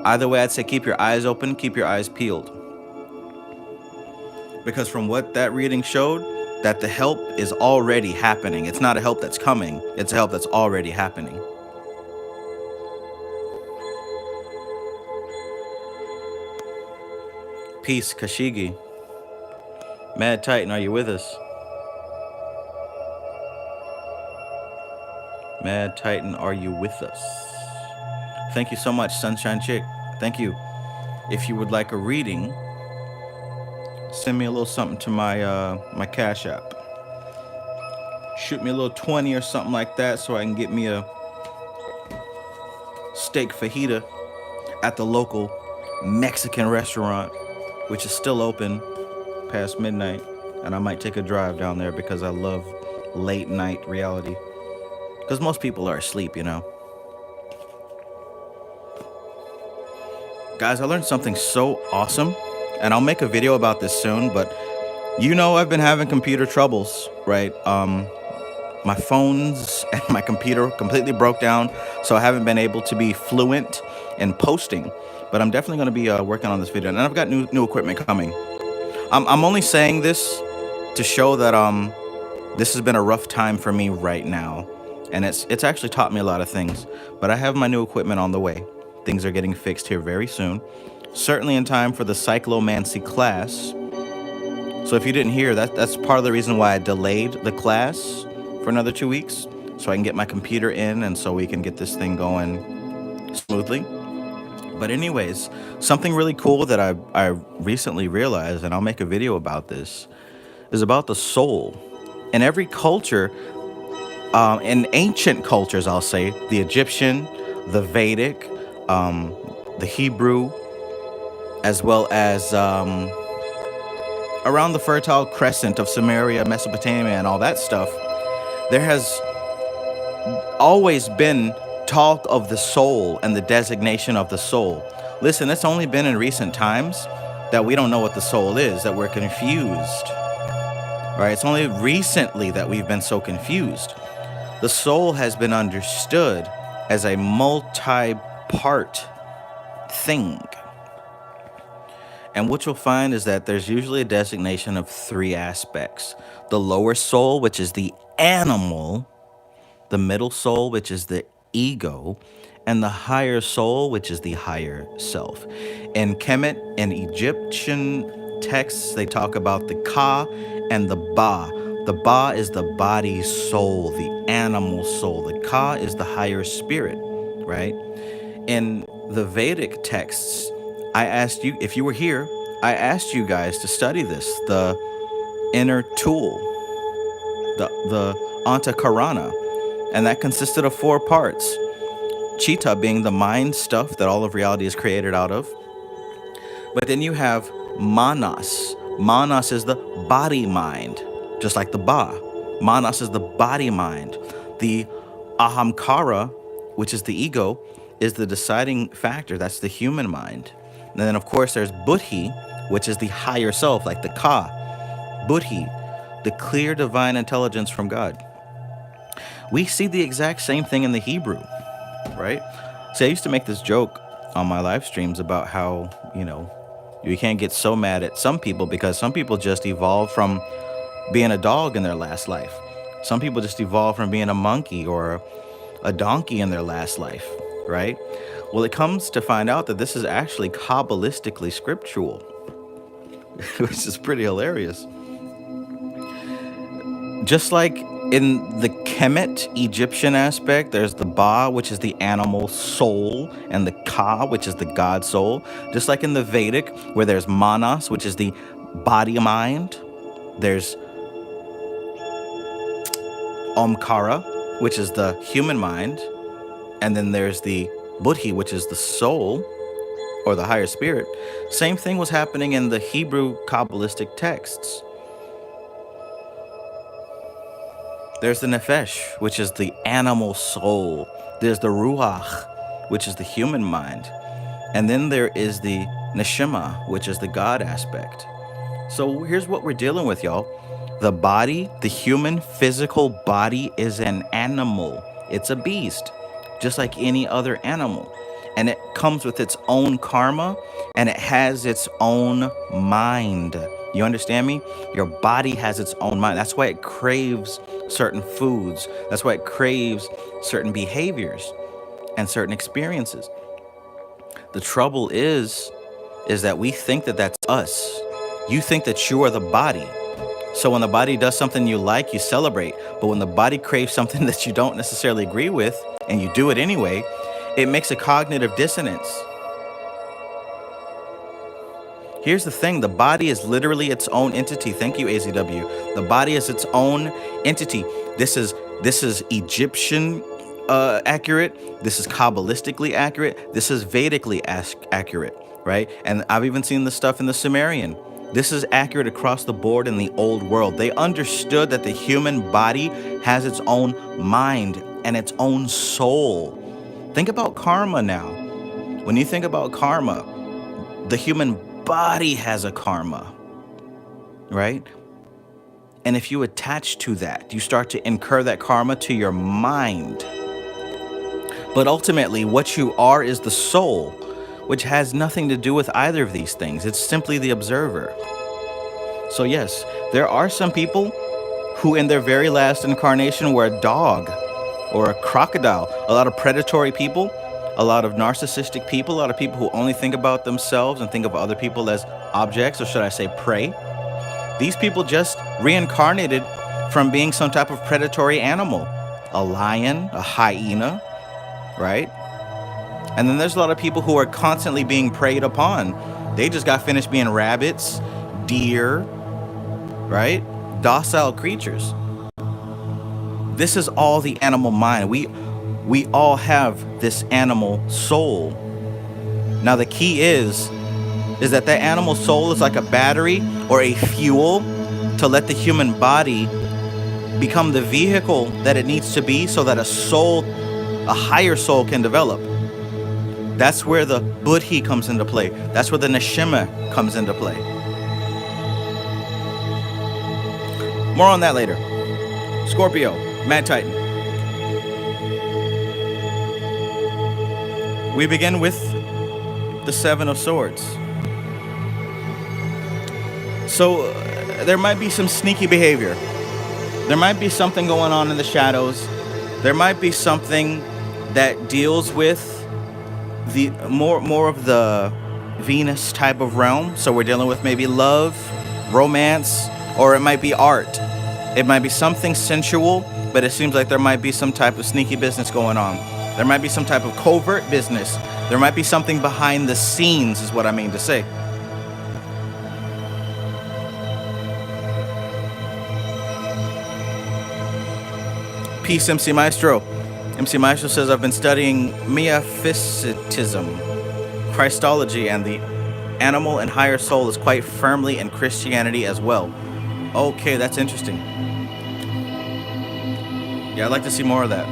Either way, I'd say keep your eyes open, keep your eyes peeled. Because from what that reading showed, that the help is already happening. It's not a help that's coming, it's a help that's already happening. Peace, Kashigi. Mad Titan, are you with us? Mad Titan, are you with us? Thank you so much, Sunshine Chick. Thank you. If you would like a reading, send me a little something to my my Cash App. Shoot me a little 20 or something like that so I can get me a steak fajita at the local Mexican restaurant, which is still open past midnight. And I might take a drive down there because I love late night reality. Because most people are asleep, you know. Guys, I learned something so awesome, and I'll make a video about this soon, but you know I've been having computer troubles, right? My phones and my computer completely broke down, so I haven't been able to be fluent in posting, but I'm definitely going to be working on this video, and I've got new equipment coming. I'm only saying this to show that this has been a rough time for me right now, and it's actually taught me a lot of things, but I have my new equipment on the way. Things are getting fixed here very soon, certainly in time for the cyclomancy class. So if you didn't hear, that's part of the reason why I delayed the class for another 2 weeks, so I can get my computer in and so we can get this thing going smoothly. But anyways, something really cool that I recently realized, and I'll make a video about this, is about the soul. In every culture, in ancient cultures, I'll say, the Egyptian, the Vedic, the Hebrew, as well as around the Fertile Crescent of Samaria, Mesopotamia, and all that stuff, there has always been talk of the soul and the designation of the soul. Listen, it's only been in recent times that we don't know what the soul is, that we're confused. Right? It's only recently that we've been so confused. The soul has been understood as a multi-part thing. And what you'll find is that there's usually a designation of 3 aspects. The lower soul, which is the animal, the middle soul, which is the ego, and the higher soul, which is the higher self. In Kemet and Egyptian texts, they talk about the Ka and the Ba. The Ba is the body soul, the animal soul. The Ka is the higher spirit, right? In the Vedic texts, I asked you, if you were here, I asked you guys to study this, the inner tool, the Antakarana, and that consisted of 4 parts. Chitta being the mind stuff that all of reality is created out of. But then you have Manas. Manas is the body mind, just like the Ba. Manas is the body mind. The Ahamkara, which is the ego, is the deciding factor. That's the human mind. And then, of course, there's Buddhi, which is the higher self, like the Ka. Buddhi, the clear divine intelligence from God. We see the exact same thing in the Hebrew, right? See, I used to make this joke on my live streams about how, you can't get so mad at some people because some people just evolved from being a dog in their last life. Some people just evolved from being a monkey or a donkey in their last life, right? Well, it comes to find out that this is actually Kabbalistically scriptural, which is pretty hilarious. Just like in the Kemet Egyptian aspect, there's the Ba, which is the animal soul, and the Ka, which is the God soul. Just like in the Vedic, where there's Manas, which is the body mind. There's Omkara, which is the human mind. And then there's the Buddhi, which is the soul, or the higher spirit. Same thing was happening in the Hebrew Kabbalistic texts. There's the Nefesh, which is the animal soul. There's the Ruach, which is the human mind. And then there is the Neshama, which is the God aspect. So here's what we're dealing with, y'all. The body, the human physical body, is an animal. It's a beast, just like any other animal. And it comes with its own karma, and it has its own mind. You understand me? Your body has its own mind. That's why it craves certain foods. That's why it craves certain behaviors and certain experiences. The trouble is that we think that that's us. You think that you are the body. So when the body does something you like, you celebrate. But when the body craves something that you don't necessarily agree with, and you do it anyway, it makes a cognitive dissonance. Here's the thing, the body is literally its own entity. Thank you, AZW. The body is its own entity. This is Egyptian accurate. This is Kabbalistically accurate. This is Vedically accurate, right? And I've even seen this stuff in the Sumerian. This is accurate across the board in the old world. They understood that the human body has its own mind and its own soul. Think about karma now. When you think about karma, the human body has a karma, right? And if you attach to that, you start to incur that karma to your mind. But ultimately, what you are is the soul, which has nothing to do with either of these things. It's simply the observer. So yes, there are some people who in their very last incarnation were a dog or a crocodile. A lot of predatory people, a lot of narcissistic people, a lot of people who only think about themselves and think of other people as objects, or should I say prey. These people just reincarnated from being some type of predatory animal, a lion, a hyena, right? And then there's a lot of people who are constantly being preyed upon. They just got finished being rabbits, deer, right? Docile creatures. This is all the animal mind. We all have this animal soul. Now the key is that animal soul is like a battery or a fuel to let the human body become the vehicle that it needs to be so that a higher soul can develop. That's where the Buddhi comes into play. That's where the Neshama comes into play. More on that later. Scorpio, Mad Titan. We begin with the Seven of Swords. So there might be some sneaky behavior. There might be something going on in the shadows. There might be something that deals with the more of the Venus type of realm. So we're dealing with maybe love, romance, or it might be art. It might be something sensual, but it seems like there might be some type of sneaky business going on. There might be some type of covert business. There might be something behind the scenes, is what I mean to say. Peace, MC Maestro. MC Maestro says, I've been studying Miaphysitism, Christology, and the animal and higher soul is quite firmly in Christianity as well. Okay, that's interesting. Yeah, I'd like to see more of that.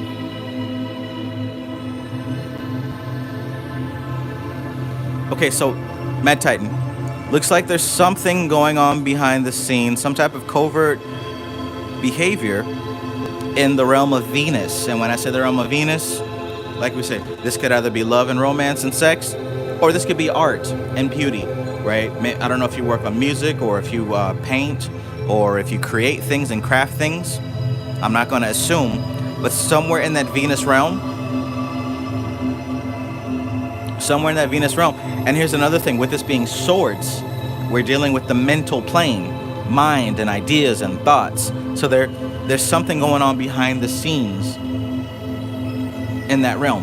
Okay, so Mad Titan. Looks like there's something going on behind the scenes, some type of covert behavior in the realm of Venus. And when I say the realm of Venus, like we say, this could either be love and romance and sex, or this could be art and beauty, right? I don't know if you work on music, or if you paint, or if you create things and craft things. I'm not going to assume, but somewhere in that Venus realm, and here's another thing, with this being swords, we're dealing with the mental plane, mind and ideas and thoughts. So there's something going on behind the scenes in that realm.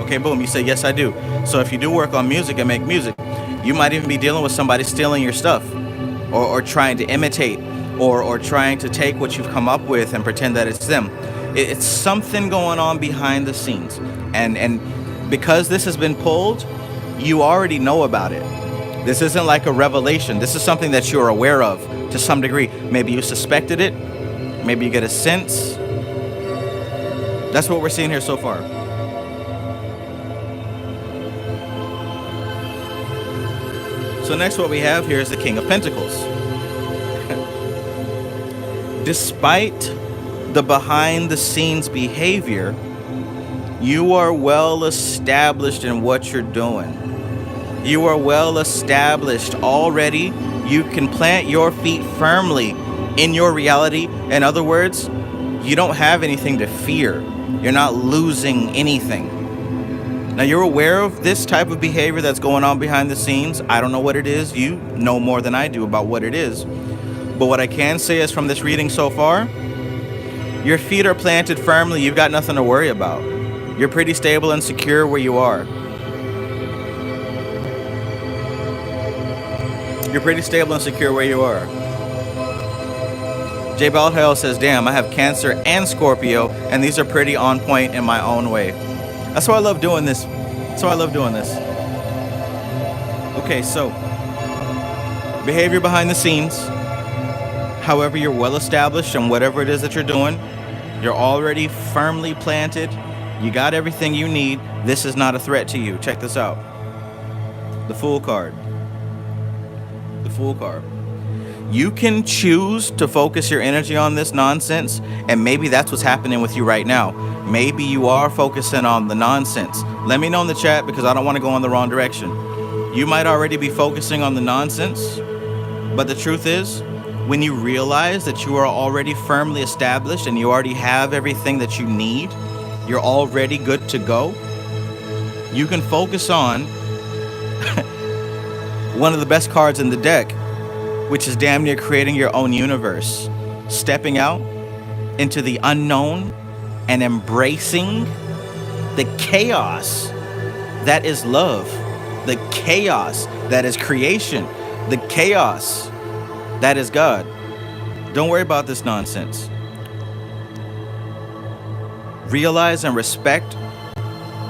Okay, boom, you say, yes, I do. So if you do work on music and make music, you might even be dealing with somebody stealing your stuff, or trying to imitate, or trying to take what you've come up with and pretend that it's them. It's something going on behind the scenes. And because this has been pulled, you already know about it. This isn't like a revelation. This is something that you're aware of to some degree. Maybe you suspected it. Maybe you get a sense. That's what we're seeing here so far. So next what we have here is the King of Pentacles. Despite the behind the scenes behavior, you are well established in what you're doing. You are well established already. You can plant your feet firmly in your reality. In other words, you don't have anything to fear. You're not losing anything. Now, you're aware of this type of behavior that's going on behind the scenes. I don't know what it is. You know more than I do about what it is. But what I can say is, from this reading so far, your feet are planted firmly. You've got nothing to worry about. You're pretty stable and secure where you are. You're pretty stable and secure where you are. J Baldhale says, damn, I have Cancer and Scorpio, and these are pretty on point in my own way. That's why I love doing this. Okay, so behavior behind the scenes. However, you're well established in whatever it is that you're doing. You're already firmly planted. You got everything you need. This is not a threat to you. Check this out. The Fool card. The Fool card. You can choose to focus your energy on this nonsense, and maybe that's what's happening with you right now. Maybe you are focusing on the nonsense. Let me know in the chat, because I don't want to go in the wrong direction. You might already be focusing on the nonsense, but the truth is, when you realize that you are already firmly established and you already have everything that you need, you're already good to go, you can focus on one of the best cards in the deck, which is damn near creating your own universe, stepping out into the unknown and embracing the chaos that is love, the chaos that is creation, the chaos that is God. Don't worry about this nonsense. Realize and respect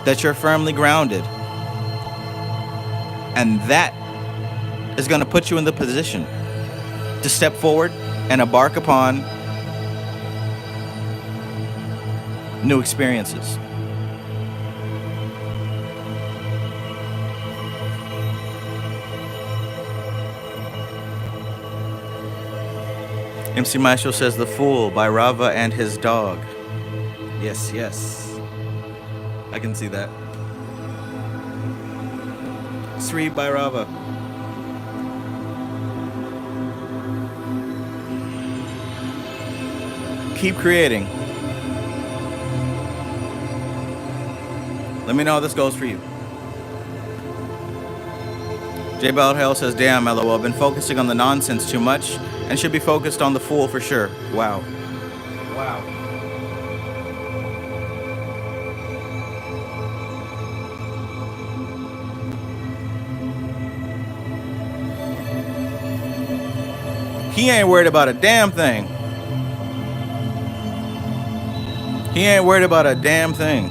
that you're firmly grounded. And that is going to put you in the position to step forward and embark upon new experiences. MC Maestro says The Fool by Rava and his dog. Yes, yes. I can see that. Sri by Rava. Keep creating. Let me know how this goes for you. J Baldhale says, damn, LOL, I've been focusing on the nonsense too much and should be focused on the Fool for sure. Wow. Wow. He ain't worried about a damn thing. He ain't worried about a damn thing.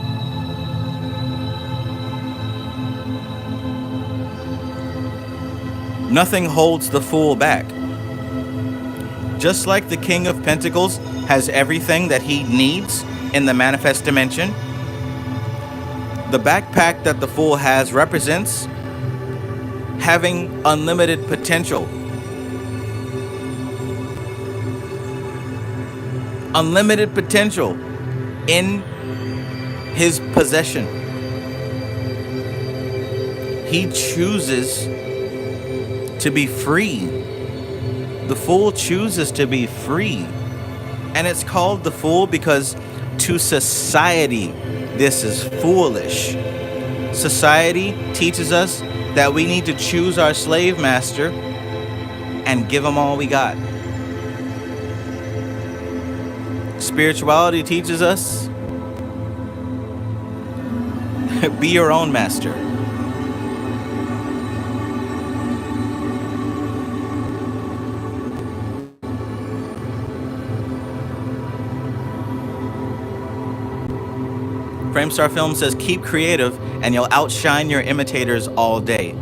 Nothing holds the fool back. Just like the King of Pentacles has everything that he needs in the manifest dimension, the backpack that the fool has represents having unlimited potential. Unlimited potential in his possession. He chooses to be free. The fool chooses to be free. And it's called the fool because to society, this is foolish. Society teaches us that we need to choose our slave master and give him all we got. Spirituality teaches us, be your own master. Framestar Film says, keep creative and you'll outshine your imitators all day.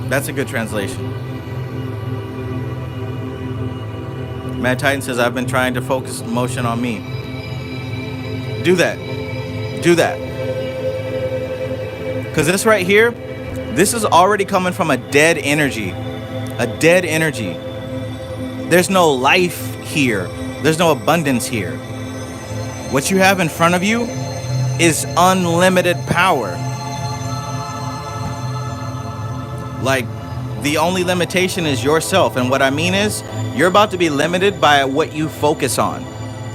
That's a good translation. Mad Titan says, I've been trying to focus motion on me. Do that. Do that. Because this right here, this is already coming from a dead energy. A dead energy. There's no life here. There's no abundance here. What you have in front of you is unlimited power. Like, the only limitation is yourself. And what I mean is, you're about to be limited by what you focus on.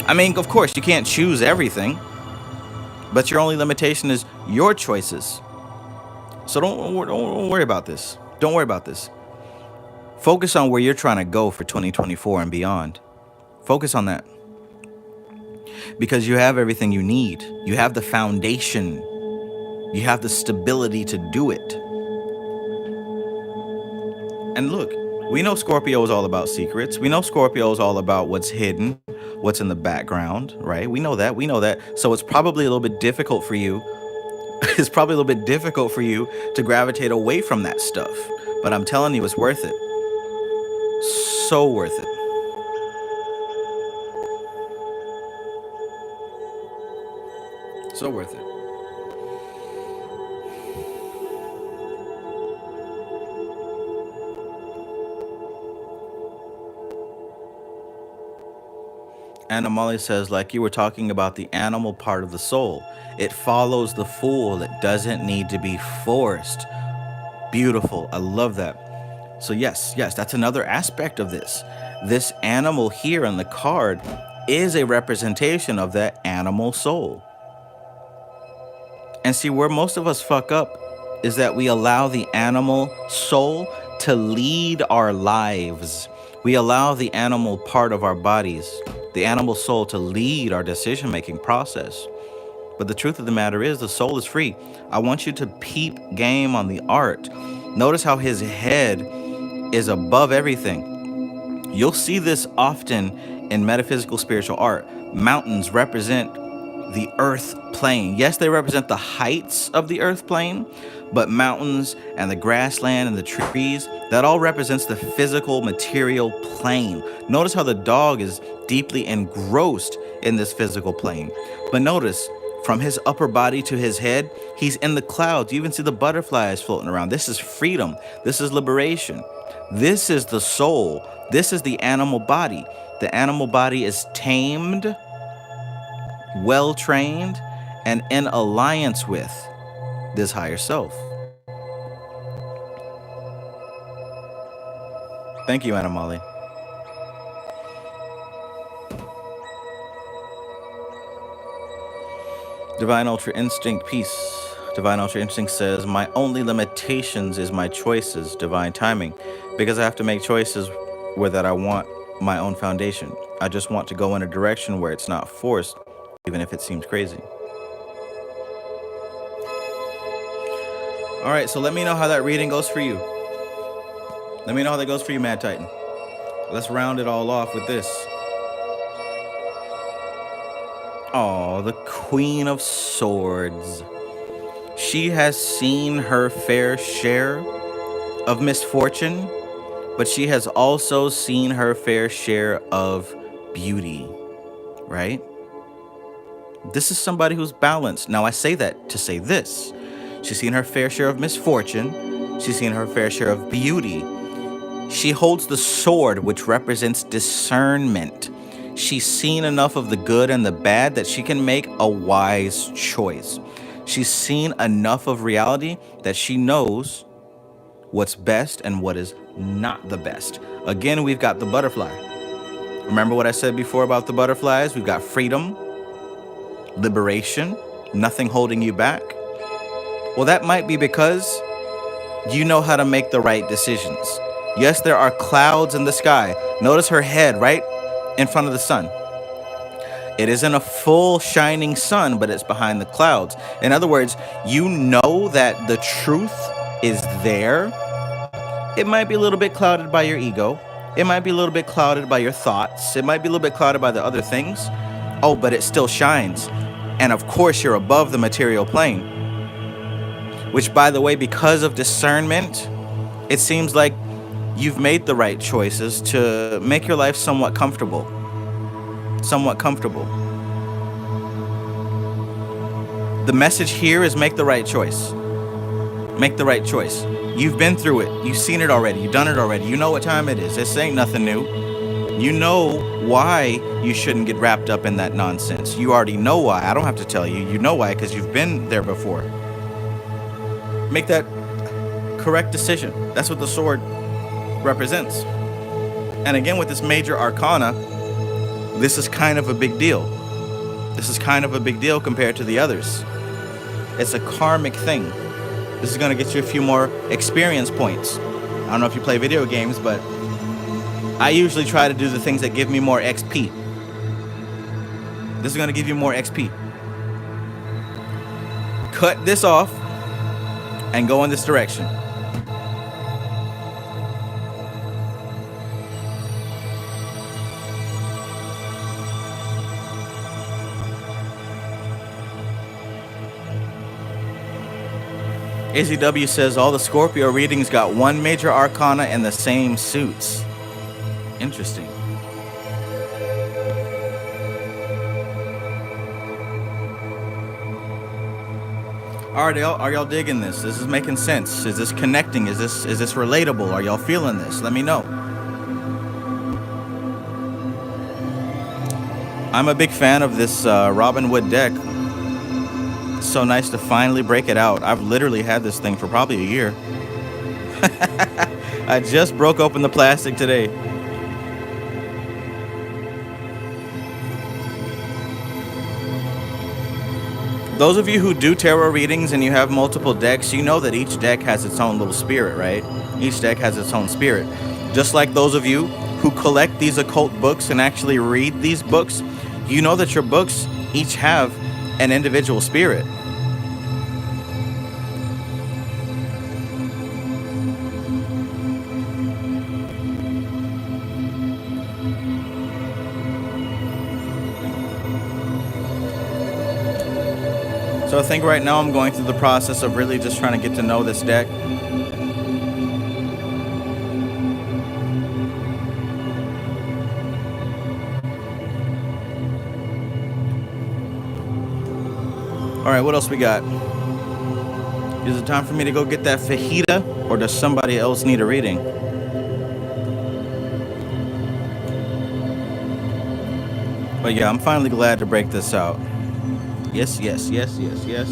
I mean, of course, you can't choose everything, but your only limitation is your choices. So don't worry about this. Don't worry about this. Focus on where you're trying to go for 2024 and beyond. Focus on that. Because you have everything you need. You have the foundation. You have the stability to do it. And look, we know Scorpio is all about secrets. We know Scorpio is all about what's hidden, what's in the background, right? We know that. We know that. So it's probably a little bit difficult for you. It's probably a little bit difficult for you to gravitate away from that stuff. But I'm telling you, it's worth it. So worth it. So worth it. Anna Molly says, like you were talking about the animal part of the soul, it follows the fool. It doesn't need to be forced. Beautiful. I love that. So yes, that's another aspect of this. This animal here on the card is a representation of that animal soul. And see, where most of us fuck up is that we allow the animal soul to lead our lives. We allow the animal part of our bodies, the animal soul, to lead our decision-making process. But the truth of the matter is, the soul is free. I want you to peep game on the art. Notice how his head is above everything. You'll see this often in metaphysical spiritual art. Mountains represent the earth plane. Yes, they represent the heights of the earth plane, but mountains and the grassland and the trees, that all represents the physical material plane. Notice how the dog is deeply engrossed in this physical plane. But notice, from his upper body to his head, he's in the clouds. You even see the butterflies floating around. This is freedom. This is liberation. This is the soul. This is the animal body. The animal body is tamed, well-trained, and in alliance with this higher self. Thank you, Anna Molly. Divine Ultra Instinct, peace. Divine Ultra Instinct says, my only limitations is my choices, divine timing, because I have to make choices where that I want my own foundation. I just want to go in a direction where it's not forced, even if it seems crazy. All right, so let me know how that reading goes for you. Let me know how that goes for you, Mad Titan. Let's round it all off with this. Oh, the Queen of Swords. She has seen her fair share of misfortune, but she has also seen her fair share of beauty, right? This is somebody who's balanced. Now, I say that to say this. She's seen her fair share of misfortune. She's seen her fair share of beauty. She holds the sword, which represents discernment. She's seen enough of the good and the bad that she can make a wise choice. She's seen enough of reality that she knows what's best and what is not the best. Again, we've got the butterfly. Remember what I said before about the butterflies? We've got freedom, liberation, nothing holding you back. Well, that might be because you know how to make the right decisions. Yes, there are clouds in the sky. Notice her head right in front of the sun. It isn't a full shining sun, but it's behind the clouds. In other words, you know that the truth is there. It might be a little bit clouded by your ego. It might be a little bit clouded by your thoughts. It might be a little bit clouded by the other things. Oh, but it still shines. And of course, you're above the material plane. Which, by the way, because of discernment, it seems like you've made the right choices to make your life somewhat comfortable. Somewhat comfortable. The message here is make the right choice. Make the right choice. You've been through it. You've seen it already. You've done it already. You know what time it is. This ain't nothing new. You know why you shouldn't get wrapped up in that nonsense. You already know why. I don't have to tell you. You know why, because you've been there before. Make that correct decision. That's what the sword represents. And again, with this major arcana, this is kind of a big deal. This is kind of a big deal compared to the others. It's a karmic thing. This is going to get you a few more experience points. I don't know if you play video games, but I usually try to do the things that give me more XP. This is going to give you more XP. Cut this off and go in this direction. AZW says all the Scorpio readings got one major arcana in the same suits. Interesting. All right, are y'all digging this? This is making sense. Is this connecting? Is this relatable? Are y'all feeling this? Let me know. I'm a big fan of this Robin Wood deck. It's so nice to finally break it out. I've literally had this thing for probably a year. I just broke open the plastic today. Those of you who do tarot readings and you have multiple decks, you know that each deck has its own little spirit, right? Each deck has its own spirit. Just like those of you who collect these occult books and actually read these books, you know that your books each have an individual spirit. So I think right now I'm going through the process of really just trying to get to know this deck. All right, what else we got? Is it time for me to go get that fajita, or does somebody else need a reading? But yeah, I'm finally glad to break this out. Yes, yes, yes, yes, yes.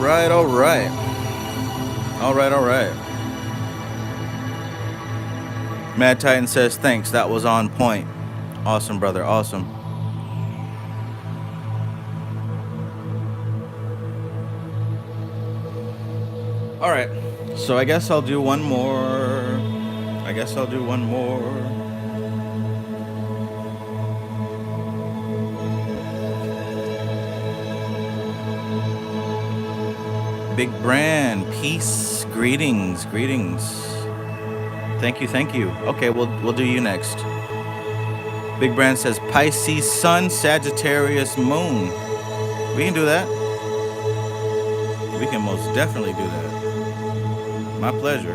right, all right. All right, all right. Mad Titan says, thanks, that was on point. Awesome, brother, awesome. All right, so I guess I'll do one more. Big Brand, peace, greetings. Thank you. Okay, we'll do you next. Big Brand says Pisces Sun, Sagittarius Moon. We can do that. We can most definitely do that. My pleasure.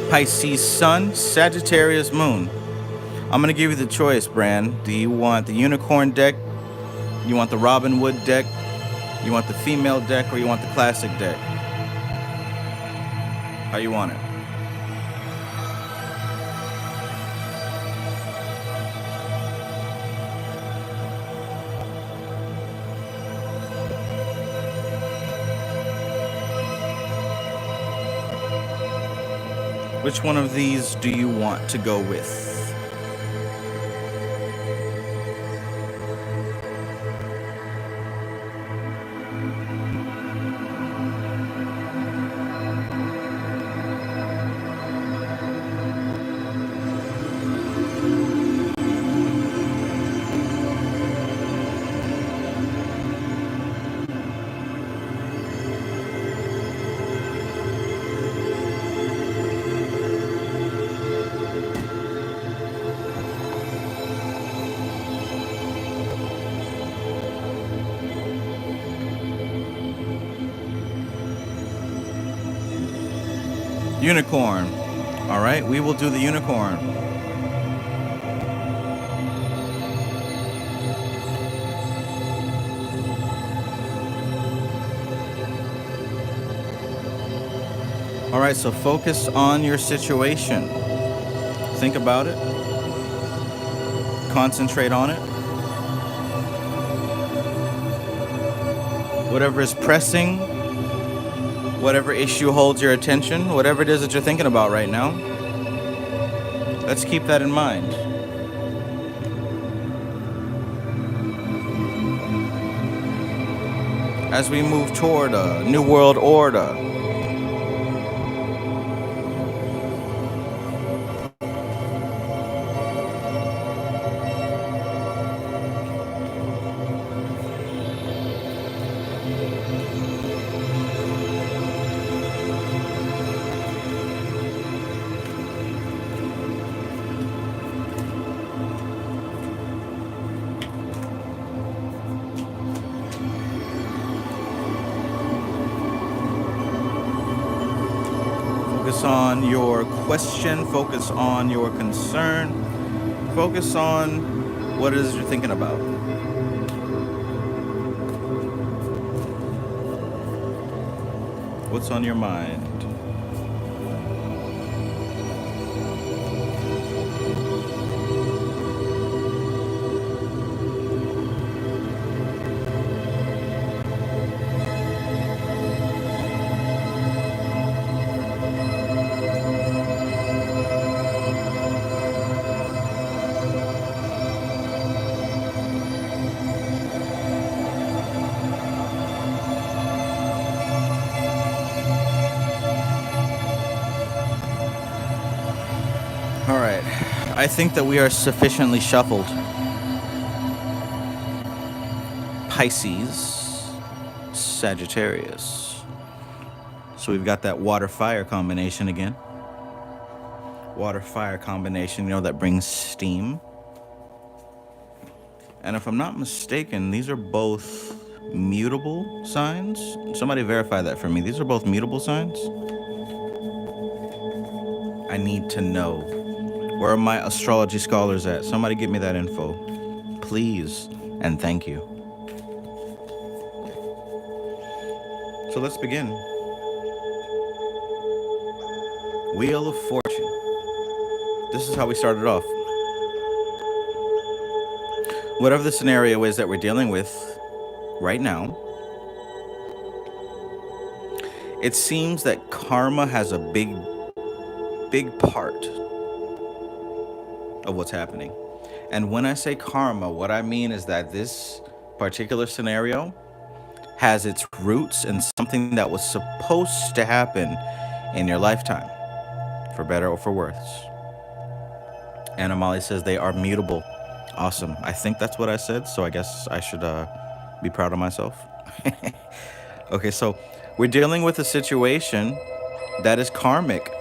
Pisces Sun, Sagittarius Moon. I'm going to give you the choice, Brand. Do you want the unicorn deck? You want the Robin Hood deck? You want the female deck, or you want the classic deck? How you want it? Which one of these do you want to go with? Unicorn. All right, we will do the unicorn. All right, so focus on your situation. Think about it. Concentrate on it. Whatever is pressing, whatever issue holds your attention, whatever it is that you're thinking about right now, let's keep that in mind. As we move toward a new world order. Focus on your question, focus on your concern, focus on what it is you're thinking about. What's on your mind? All right, I think that we are sufficiently shuffled. Pisces, Sagittarius. So we've got that water-fire combination again. Water-fire combination, you know, that brings steam. And if I'm not mistaken, these are both mutable signs. Somebody verify that for me. These are both mutable signs. I need to know. Where are my astrology scholars at? Somebody give me that info, please, and thank you. So let's begin. Wheel of Fortune. this is how we started off. Whatever the scenario is that we're dealing with right now, it seems that karma has a big part of what's happening. And when I say karma, what I mean is that this particular scenario has its roots in something that was supposed to happen in your lifetime, for better or for worse. And Amali says they are mutable. Awesome. I think that's what I said, so I guess I should be proud of myself. Okay, so we're dealing with a situation that is karmic.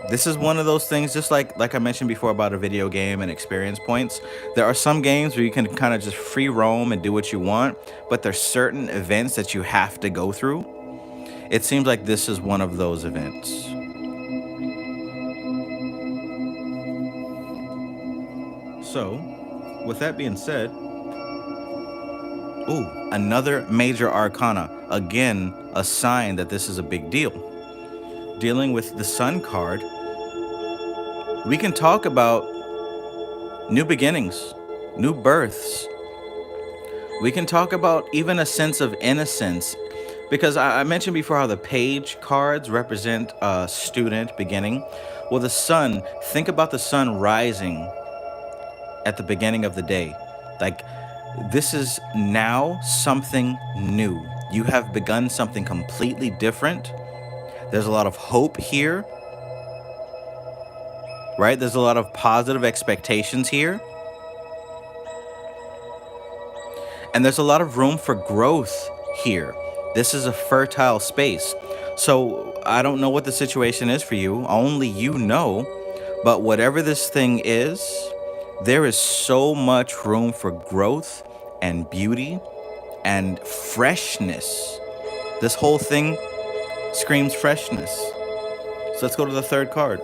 This is one of those things, just like I mentioned before about a video game and experience points. There are some games where you can kind of just free roam and do what you want, but there's certain events that you have to go through. It seems like this is one of those events. So, with that being said, ooh, another major arcana. Again, a sign that this is a big deal. Dealing with the Sun card, we can talk about new beginnings, new births. We can talk about even a sense of innocence, because I mentioned before how the page cards represent a student beginning. Well, the sun, think about the sun rising at the beginning of the day. Like, this is now something new. You have begun something completely different. There's a lot of hope here, right? There's a lot of positive expectations here. And there's a lot of room for growth here. This is a fertile space. So I don't know what the situation is for you. Only you know. But whatever this thing is, there is so much room for growth and beauty and freshness. This whole thing screams freshness. So let's go to the third card.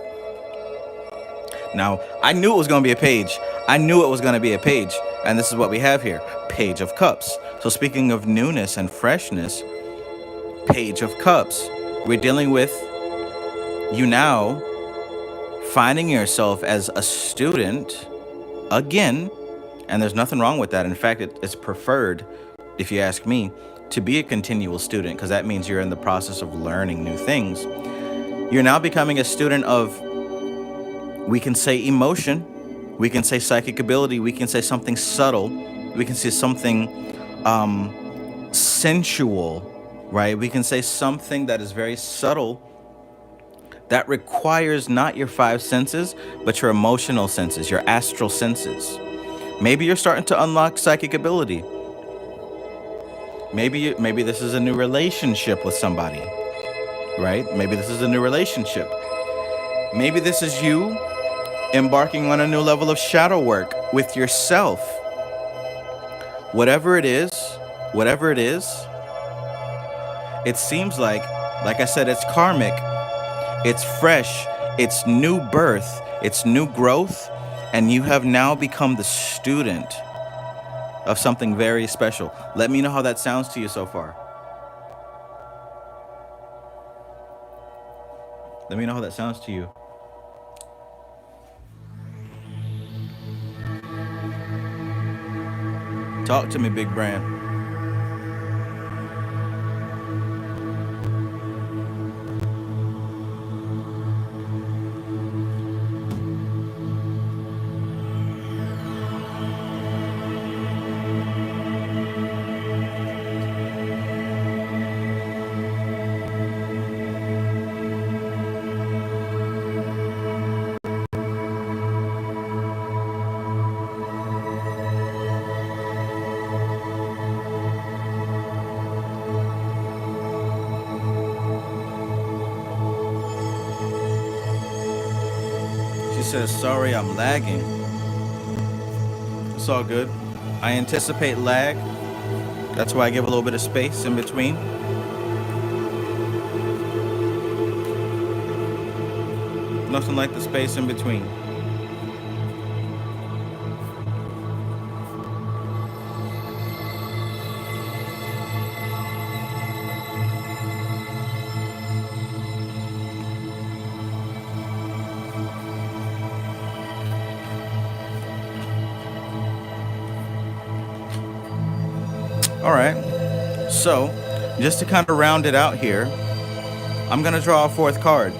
Now, I knew it was going to be a page. I knew it was going to be a page. And this is what we have here. Page of Cups. So speaking of newness and freshness, Page of Cups. We're dealing with you now finding yourself as a student again. And there's nothing wrong with that. In fact, it's preferred, if you ask me, to be a continual student, because that means you're in the process of learning new things. You're now becoming a student of, we can say emotion, we can say psychic ability, we can say something subtle, we can say something sensual, right? We can say something that is very subtle that requires not your five senses, but your emotional senses, your astral senses. Maybe you're starting to unlock psychic ability. Maybe this is a new relationship with somebody, right? Maybe this is a new relationship. Maybe this is you embarking on a new level of shadow work with yourself. Whatever it is, it seems like I said, it's karmic, it's fresh, it's new birth, it's new growth, and you have now become the student of something very special. Let me know how that sounds to you so far. Let me know how that sounds to you. Talk to me, big brand. Says, sorry, I'm lagging. It's all good. I anticipate lag. That's why I give a little bit of space in between. Nothing like the space in between. All right. So, just to kind of round it out here, I'm going to draw a fourth card.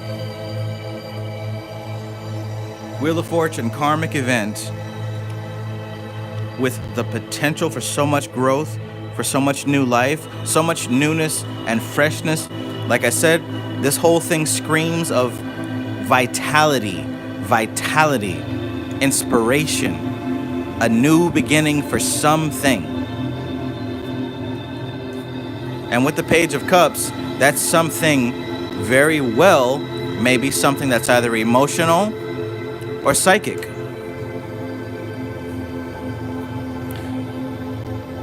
Wheel of Fortune, karmic event with the potential for so much growth, for so much new life, so much newness and freshness. Like I said, this whole thing screams of vitality, inspiration, a new beginning for something. And with the Page of Cups, that's something very well, maybe something that's either emotional or psychic.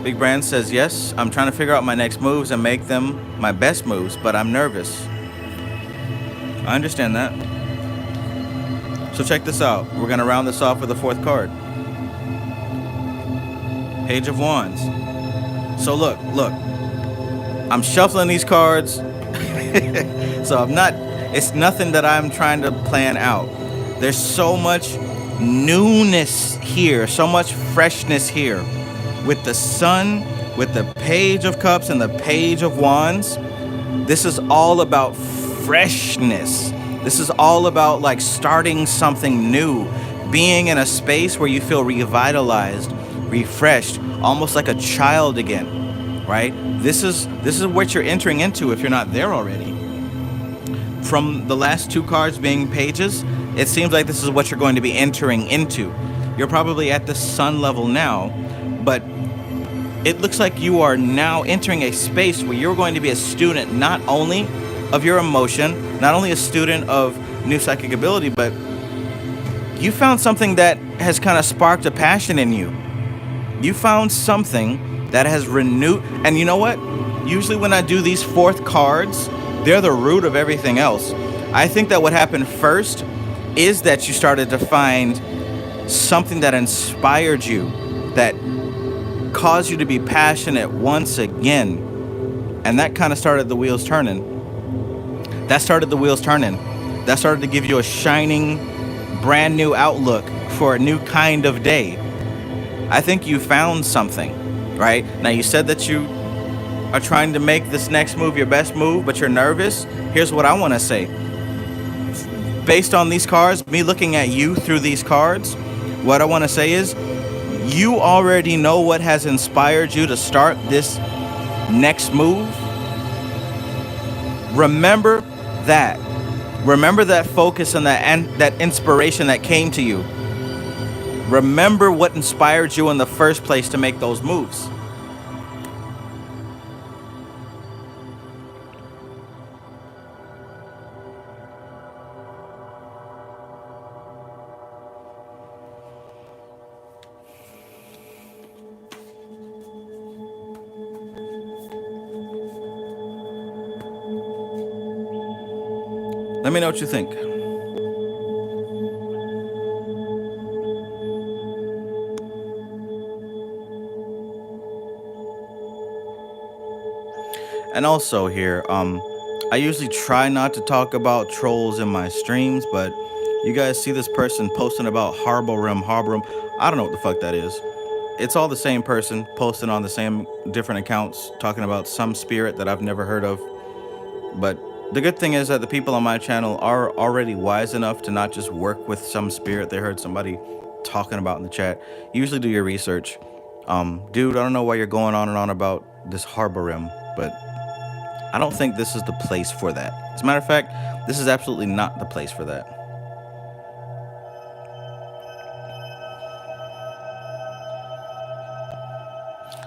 Big Brand says, yes, I'm trying to figure out my next moves and make them my best moves, but I'm nervous. I understand that. So check this out. We're going to round this off with the fourth card. Page of Wands. So look. I'm shuffling these cards. So it's nothing that I'm trying to plan out. There's so much newness here, so much freshness here. With the Sun, with the Page of Cups and the Page of Wands, this is all about freshness. This is all about like starting something new, being in a space where you feel revitalized, refreshed, almost like a child again, right? This is what you're entering into if you're not there already. From the last two cards being pages, it seems like this is what you're going to be entering into. You're probably at the Sun level now, but it looks like you are now entering a space where you're going to be a student not only of your emotion, not only a student of new psychic ability, but you found something that has kind of sparked a passion in you. You found something that has renewed, and you know what? Usually when I do these fourth cards, they're the root of everything else. I think that what happened first is that you started to find something that inspired you, that caused you to be passionate once again. And that kind of started the wheels turning. That started to give you a shining, brand new outlook for a new kind of day. I think you found something, right? Now, you said that you are trying to make this next move your best move, but you're nervous. Here's what I want to say. Based on these cards, me looking at you through these cards, what I want to say is, you already know what has inspired you to start this next move. Remember that. Remember that focus and that inspiration that came to you. Remember what inspired you in the first place to make those moves. Let me know what you think. And also here, I usually try not to talk about trolls in my streams, but you guys see this person posting about Harbor Rim. I don't know what the fuck that is. It's all the same person posting on the same different accounts, talking about some spirit that I've never heard of. But the good thing is that the people on my channel are already wise enough to not just work with some spirit they heard somebody talking about in the chat. Usually do your research. Dude, I don't know why you're going on and on about this Harbor Rim, but I don't think this is the place for that. As a matter of fact, this is absolutely not the place for that.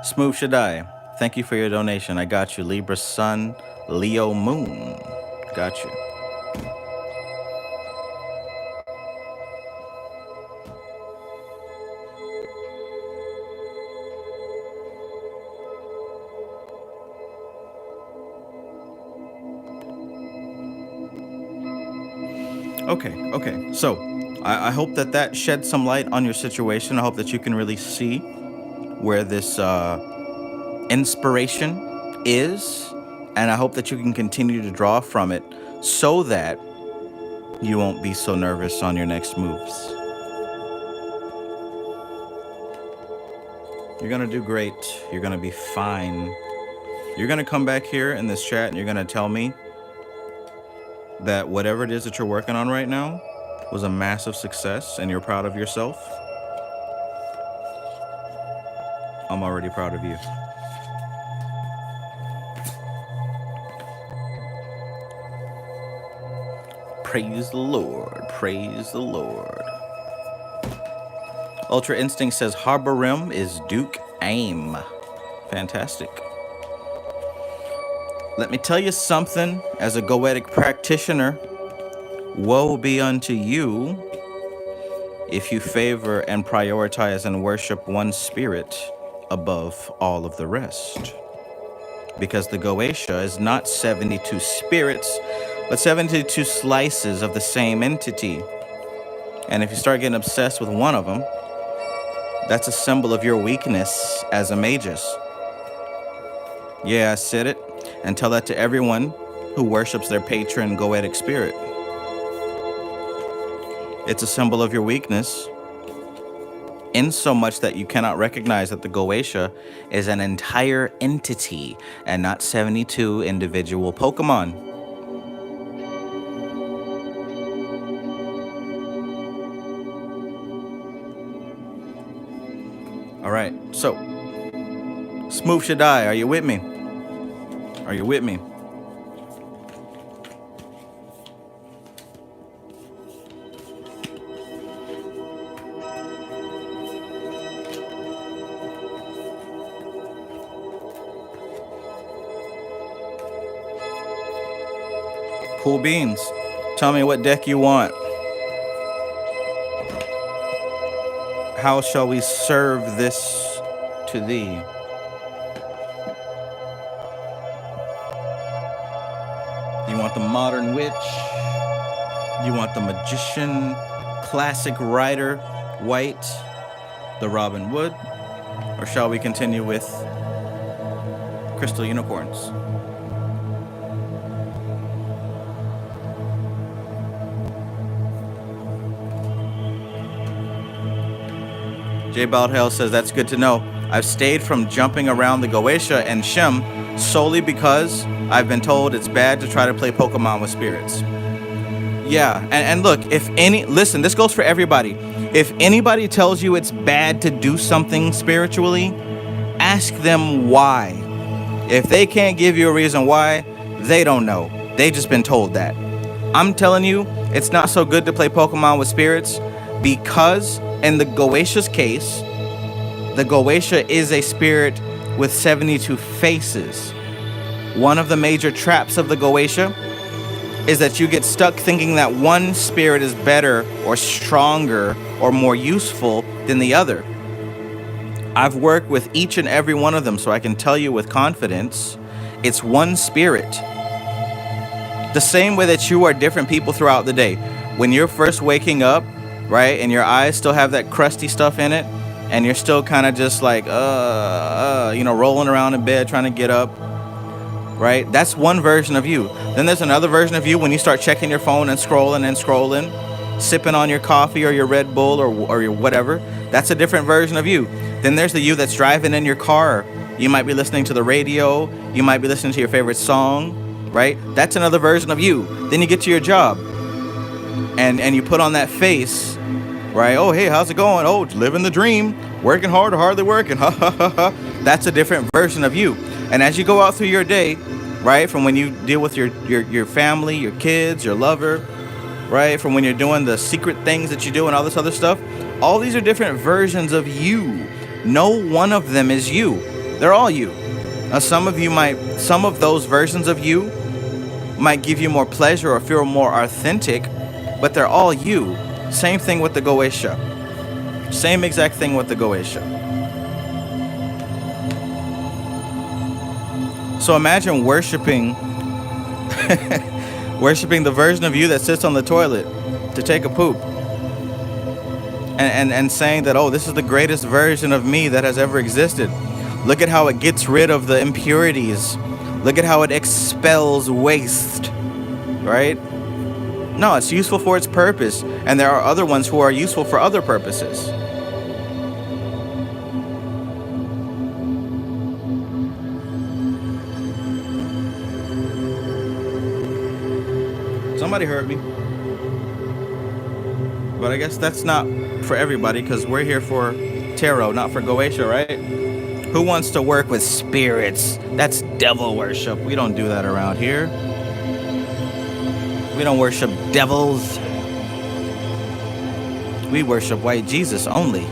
Smooth Shaddai, thank you for your donation. I got you. Libra Sun, Leo Moon. Got you. Okay. So I hope that sheds some light on your situation. I hope that you can really see where this inspiration is, and I hope that you can continue to draw from it so that you won't be so nervous on your next moves. You're gonna do great. You're gonna be fine. You're gonna come back here in this chat and you're gonna tell me that whatever it is that you're working on right now was a massive success and you're proud of yourself. I'm already proud of you. Praise the Lord. Praise the Lord. Ultra Instinct says Harbor Rim is Duke Aim. Fantastic. Let me tell you something, as a goetic practitioner, woe be unto you if you favor and prioritize and worship one spirit above all of the rest. Because the Goetia is not 72 spirits, but 72 slices of the same entity. And if you start getting obsessed with one of them, that's a symbol of your weakness as a magus. Yeah, I said it. And tell that to everyone who worships their patron goetic spirit. It's a symbol of your weakness, in so much that you cannot recognize that the Goetia is an entire entity and not 72 individual Pokemon. All right, so Smooth Shaddai, are you with me? Are you with me? Cool beans. Tell me what deck you want. How shall we serve this to thee? You want the Modern Witch? You want the Magician, Classic Rider, White, the Robin Wood? Or shall we continue with Crystal Unicorns? J Baldhale says, that's good to know. I've stayed from jumping around the Goetia and Shem solely because I've been told it's bad to try to play Pokemon with spirits. Yeah, and look, listen, this goes for everybody. If anybody tells you it's bad to do something spiritually, ask them why. If they can't give you a reason why, they don't know. They've just been told that. I'm telling you, it's not so good to play Pokemon with spirits because in the Goetia's case, the Goetia is a spirit with 72 faces. One of the major traps of the Goetia is that you get stuck thinking that one spirit is better or stronger or more useful than the other. I've worked with each and every one of them, so I can tell you with confidence, it's one spirit. The same way that you are different people throughout the day. When you're first waking up, right, and your eyes still have that crusty stuff in it, and you're still kind of just like, rolling around in bed trying to get up, right? That's one version of you. Then there's another version of you when you start checking your phone and scrolling, sipping on your coffee or your Red Bull or your whatever. That's a different version of you. Then there's the you that's driving in your car. You might be listening to the radio. You might be listening to your favorite song, right? That's another version of you. Then you get to your job and you put on that face, right? Oh, hey, how's it going? Oh, living the dream, working hard or hardly working. Ha ha ha ha. That's a different version of you. And as you go out through your day, right, from when you deal with your family, your kids, your lover, right, from when you're doing the secret things that you do and all this other stuff, all these are different versions of you. No one of them is you. They're all you. Now, some of those versions of you might give you more pleasure or feel more authentic, but they're all you. Same thing with the Goetia. Same exact thing with the Goetia. So imagine worshiping the version of you that sits on the toilet to take a poop. And saying that, oh, this is the greatest version of me that has ever existed. Look at how it gets rid of the impurities. Look at how it expels waste, right? No, it's useful for its purpose. And there are other ones who are useful for other purposes. somebody heard me. But I guess that's not for everybody, because we're here for tarot, not for Goetia, right? Who wants to work with spirits? That's devil worship. We don't do that around here. We don't worship devils. We worship white Jesus only.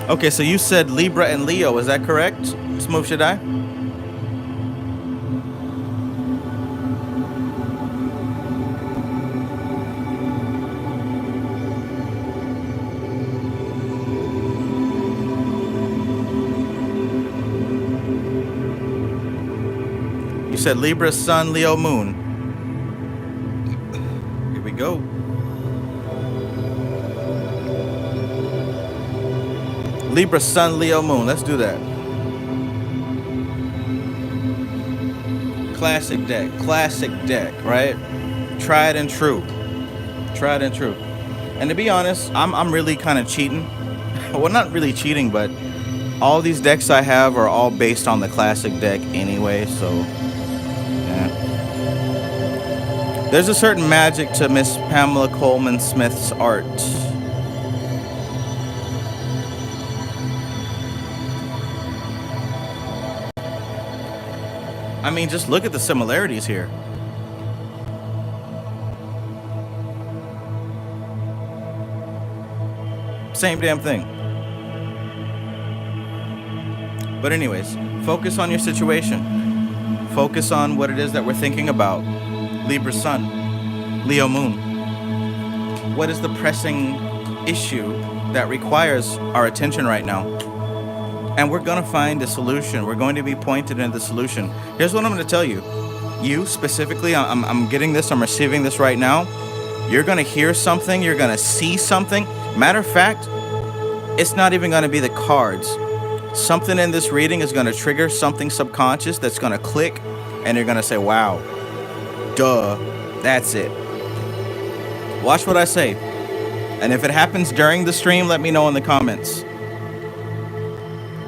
Okay, so you said Libra and Leo, is that correct? Smooth Shaddai? You said Libra, Sun, Leo, Moon. Here we go. Libra, Sun, Leo, Moon. Let's do that. Classic deck, right? Tried and true. And to be honest, I'm really kind of cheating. Well, not really cheating, but all these decks I have are all based on the classic deck anyway, so yeah. There's a certain magic to Miss Pamela Coleman Smith's art. I mean, just look at the similarities here. Same damn thing. But anyways, focus on your situation. Focus on what it is that we're thinking about. Libra Sun, Leo Moon. What is the pressing issue that requires our attention right now? And we're going to find a solution. We're going to be pointed in the solution. Here's what I'm going to tell you. You specifically, I'm getting this, I'm receiving this right now. You're going to hear something. You're going to see something. Matter of fact, it's not even going to be the cards. Something in this reading is going to trigger something subconscious that's going to click. And you're going to say, wow, duh, that's it. Watch what I say. And if it happens during the stream, let me know in the comments,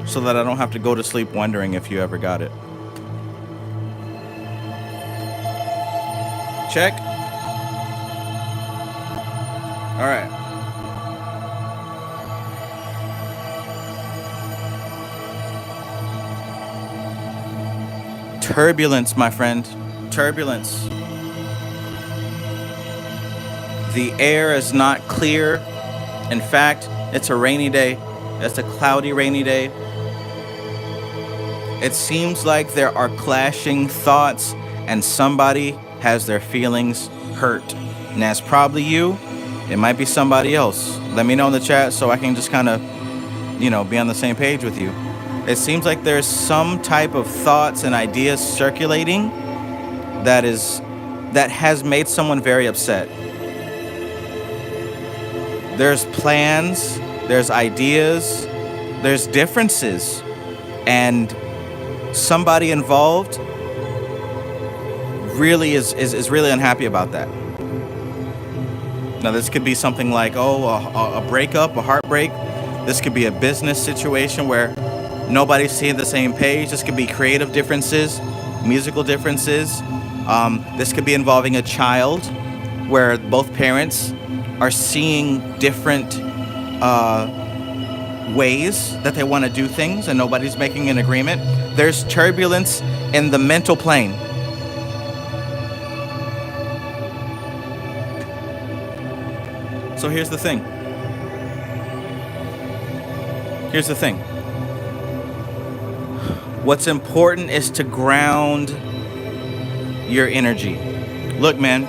so that I don't have to go to sleep wondering if you ever got it. Check. All right. Turbulence, my friend. Turbulence. The air is not clear. In fact, it's a rainy day. It's a cloudy, rainy day. It seems like there are clashing thoughts and somebody has their feelings hurt. And that's probably you. It might be somebody else. Let me know in the chat so I can just kind of, be on the same page with you. It seems like there's some type of thoughts and ideas circulating that has made someone very upset. There's plans, there's ideas, there's differences, and somebody involved really is really unhappy about that. Now, this could be something like, a breakup, a heartbreak. This could be a business situation where nobody's seeing the same page. This could be creative differences, musical differences. This could be involving a child where both parents are seeing different ways that they want to do things and nobody's making an agreement. There's turbulence in the mental plane. So here's the thing. What's important is to ground your energy. Look, man,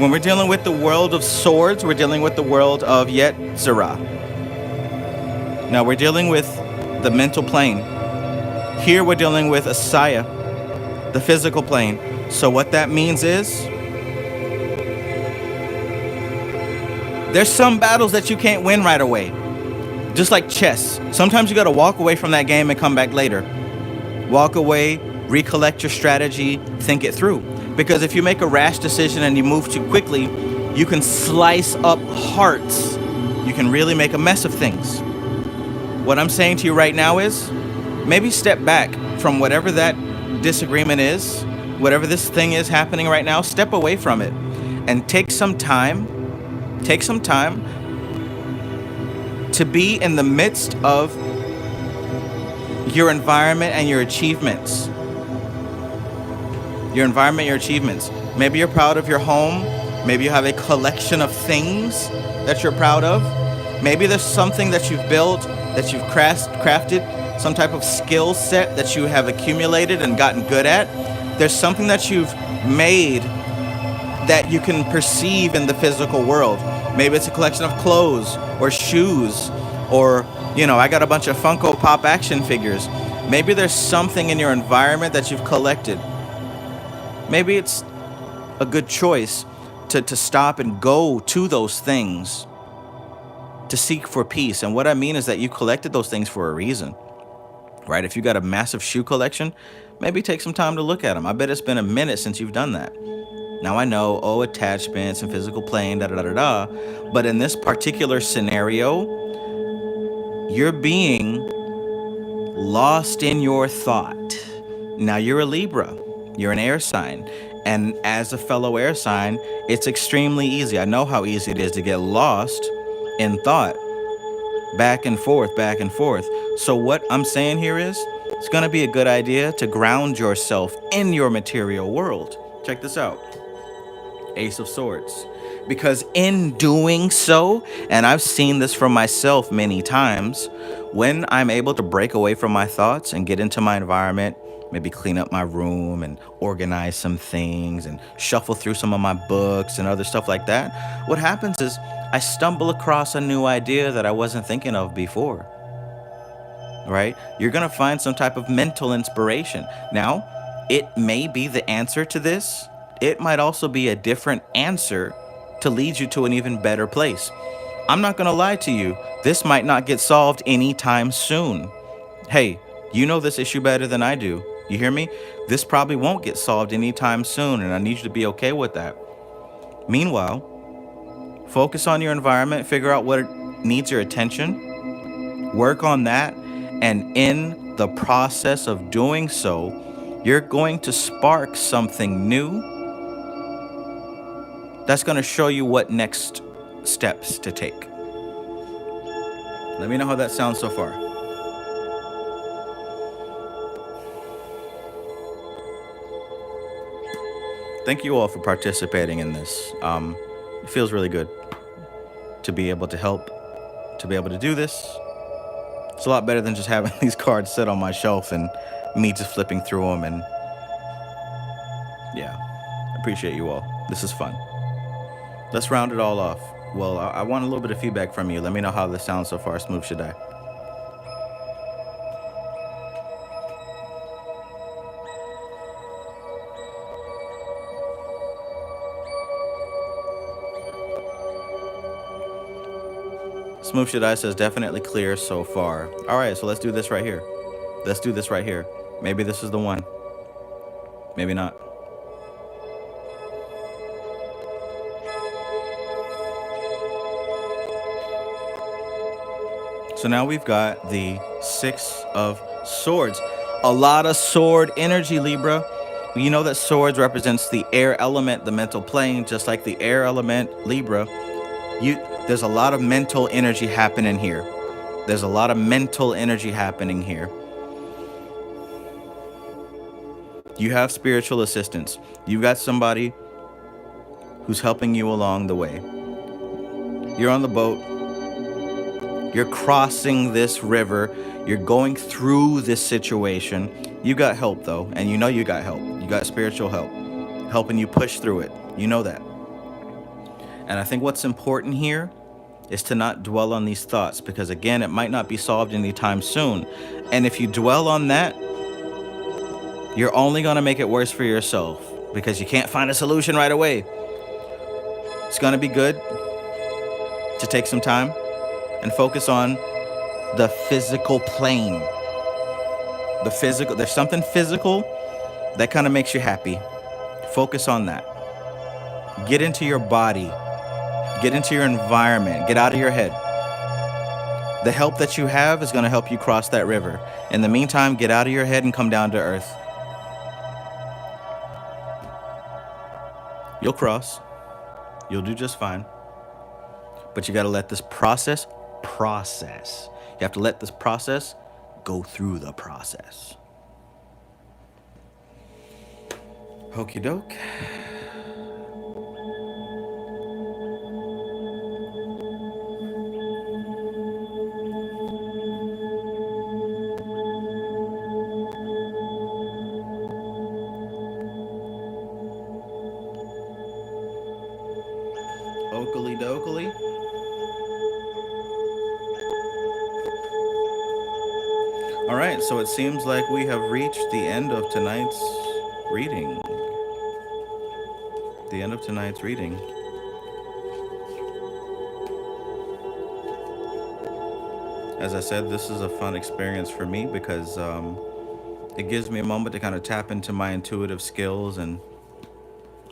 when we're dealing with the world of swords, we're dealing with the world of Yetzirah. Now we're dealing with the mental plane. Here we're dealing with Asaya, the physical plane. So what that means is there's some battles that you can't win right away. Just like chess. Sometimes you got to walk away from that game and come back later. Walk away, recollect your strategy, think it through. Because if you make a rash decision and you move too quickly, you can slice up hearts. You can really make a mess of things. What I'm saying to you right now is maybe step back from whatever that disagreement is whatever this thing is happening right now, step away from it and take some time to be in the midst of your environment and your achievements. Your environment, your achievements. Maybe you're proud of your home. Maybe you have a collection of things that you're proud of. Maybe there's something that you've built, that you've crafted, some type of skill set that you have accumulated and gotten good at. There's something that you've made that you can perceive in the physical world. Maybe it's a collection of clothes or shoes, or, I got a bunch of Funko Pop action figures. Maybe there's something in your environment that you've collected. Maybe it's a good choice to stop and go to those things to seek for peace. And what I mean is that you collected those things for a reason, right? If you got a massive shoe collection, maybe take some time to look at them. I bet it's been a minute since you've done that. Now I know, attachments and physical plane, but in this particular scenario, you're being lost in your thought. Now you're a Libra, you're an air sign. And as a fellow air sign, it's extremely easy. I know how easy it is to get lost in thought, back and forth, back and forth. So what I'm saying here is, it's gonna be a good idea to ground yourself in your material world. Check this out. Ace of Swords. Because in doing so, and I've seen this from myself many times, when I'm able to break away from my thoughts and get into my environment, maybe clean up my room and organize some things and shuffle through some of my books and other stuff like that, what happens is I stumble across a new idea that I wasn't thinking of before, right? You're going to find some type of mental inspiration. Now, it may be the answer to this. It might also be a different answer to lead you to an even better place. I'm not going to lie to you. This might not get solved anytime soon. Hey, you know this issue better than I do. You hear me? This probably won't get solved anytime soon, and I need you to be okay with that. Meanwhile, focus on your environment, figure out what needs your attention, work on that, and in the process of doing so, you're going to spark something new that's going to show you what next steps to take. Let me know how that sounds so far. Thank you all for participating in this. It feels really good to be able to help, to be able to do this. It's a lot better than just having these cards sit on my shelf and me just flipping through them. And yeah, I appreciate you all. This is fun. Let's round it all off. Well, I want a little bit of feedback from you. Let me know how this sounds so far. Smooth should I? Smooth Should I says definitely clear so far. All right, so let's do this right here. Let's do this right here. Maybe this is the one. Maybe not. So now we've got the Six of Swords. A lot of sword energy, Libra. You know that swords represents the air element, the mental plane, just like the air element, Libra. There's a lot of mental energy happening here. There's a lot of mental energy happening here. You have spiritual assistance. You've got somebody who's helping you along the way. You're on the boat. You're crossing this river. You're going through this situation. You got help, though, and you know you got help. You got spiritual help, helping you push through it. You know that. And I think what's important here is to not dwell on these thoughts, because, again, it might not be solved anytime soon. And if you dwell on that, you're only going to make it worse for yourself, because you can't find a solution right away. It's going to be good to take some time and focus on the physical plane. The physical, there's something physical that kind of makes you happy. Focus on that. Get into your body. Get into your environment. Get out of your head. The help that you have is going to help you cross that river. In the meantime, get out of your head and come down to earth. You'll cross. You'll do just fine. But you got to let this process. You have to let this process go through the process. Hokey doke. Oakley dokley. All right, so it seems like we have reached the end of tonight's reading. The end of tonight's reading. As I said, this is a fun experience for me because it gives me a moment to kind of tap into my intuitive skills and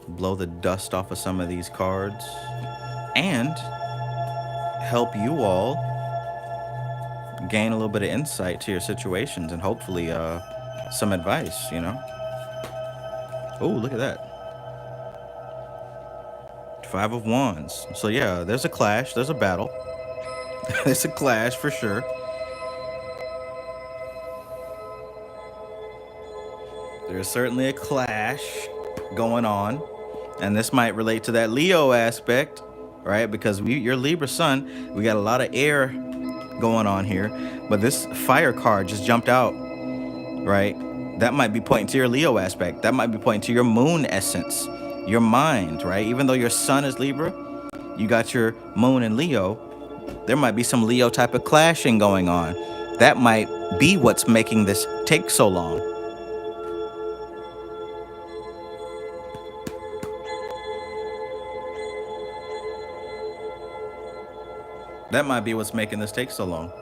blow the dust off of some of these cards and help you all gain a little bit of insight to your situations and hopefully some advice, you know. Oh, look at that. 5 of Wands. So yeah, there's a clash, there's a battle. It's a clash for sure. There's certainly a clash going on, and this might relate to that Leo aspect, right? Because you're Libra sun, we got a lot of air going on here, but this fire card just jumped out, right? That might be pointing to your Leo aspect. That might be pointing to your moon essence, your mind, right? Even though your sun is Libra, you got your moon in Leo. There might be some Leo type of clashing going on. That might be what's making this take so long. That might be what's making this take so long.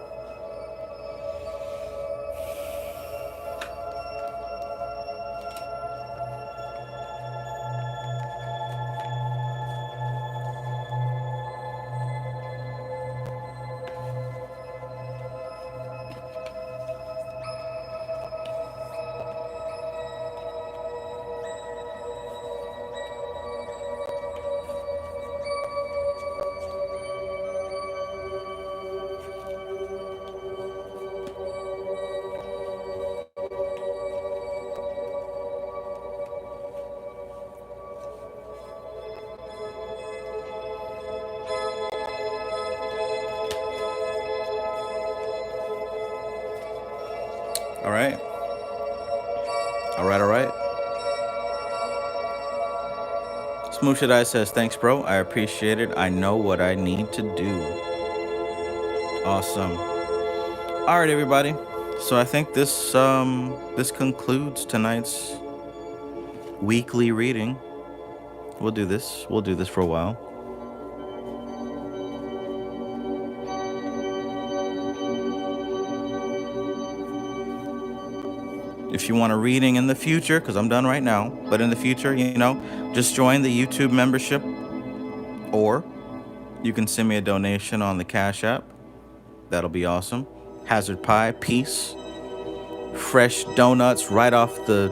All right. All right, all right. Smooth Shit Eye says, thanks, bro. I appreciate it. I know what I need to do. Awesome. All right, everybody. So I think this concludes tonight's weekly reading. We'll do this. We'll do this for a while. If you want a reading in the future, because I'm done right now, but in the future, you know, just join the YouTube membership, or you can send me a donation on the Cash App. That'll be awesome. Hazard Pie, peace. Fresh donuts right off the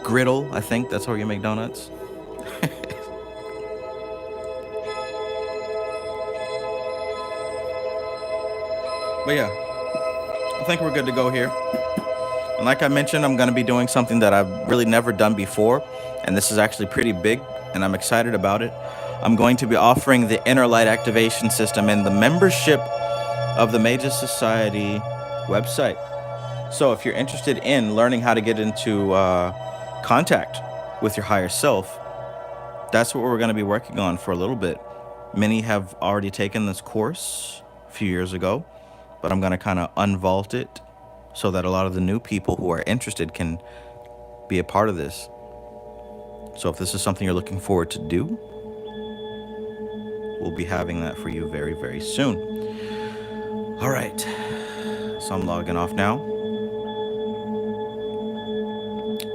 griddle. I think that's where you make donuts. But yeah, I think we're good to go here. And like I mentioned, I'm going to be doing something that I've really never done before, and this is actually pretty big, and I'm excited about it. I'm going to be offering the Inner Light Activation System in the membership of the Magus Society website. So if you're interested in learning how to get into contact with your higher self, that's what we're going to be working on for a little bit. Many have already taken this course a few years ago, but I'm going to kind of unvault it so that a lot of the new people who are interested can be a part of this. So if this is something you're looking forward to do, we'll be having that for you very, very soon. All right. So I'm logging off now.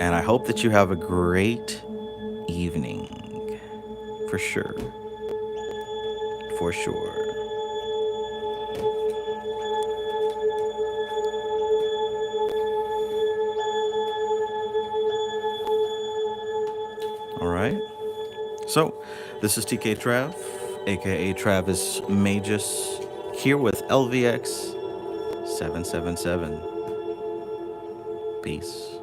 And I hope that you have a great evening. For sure. For sure. All right. So, this is TK Trav, aka Travis Magus, here with LVX777. Peace.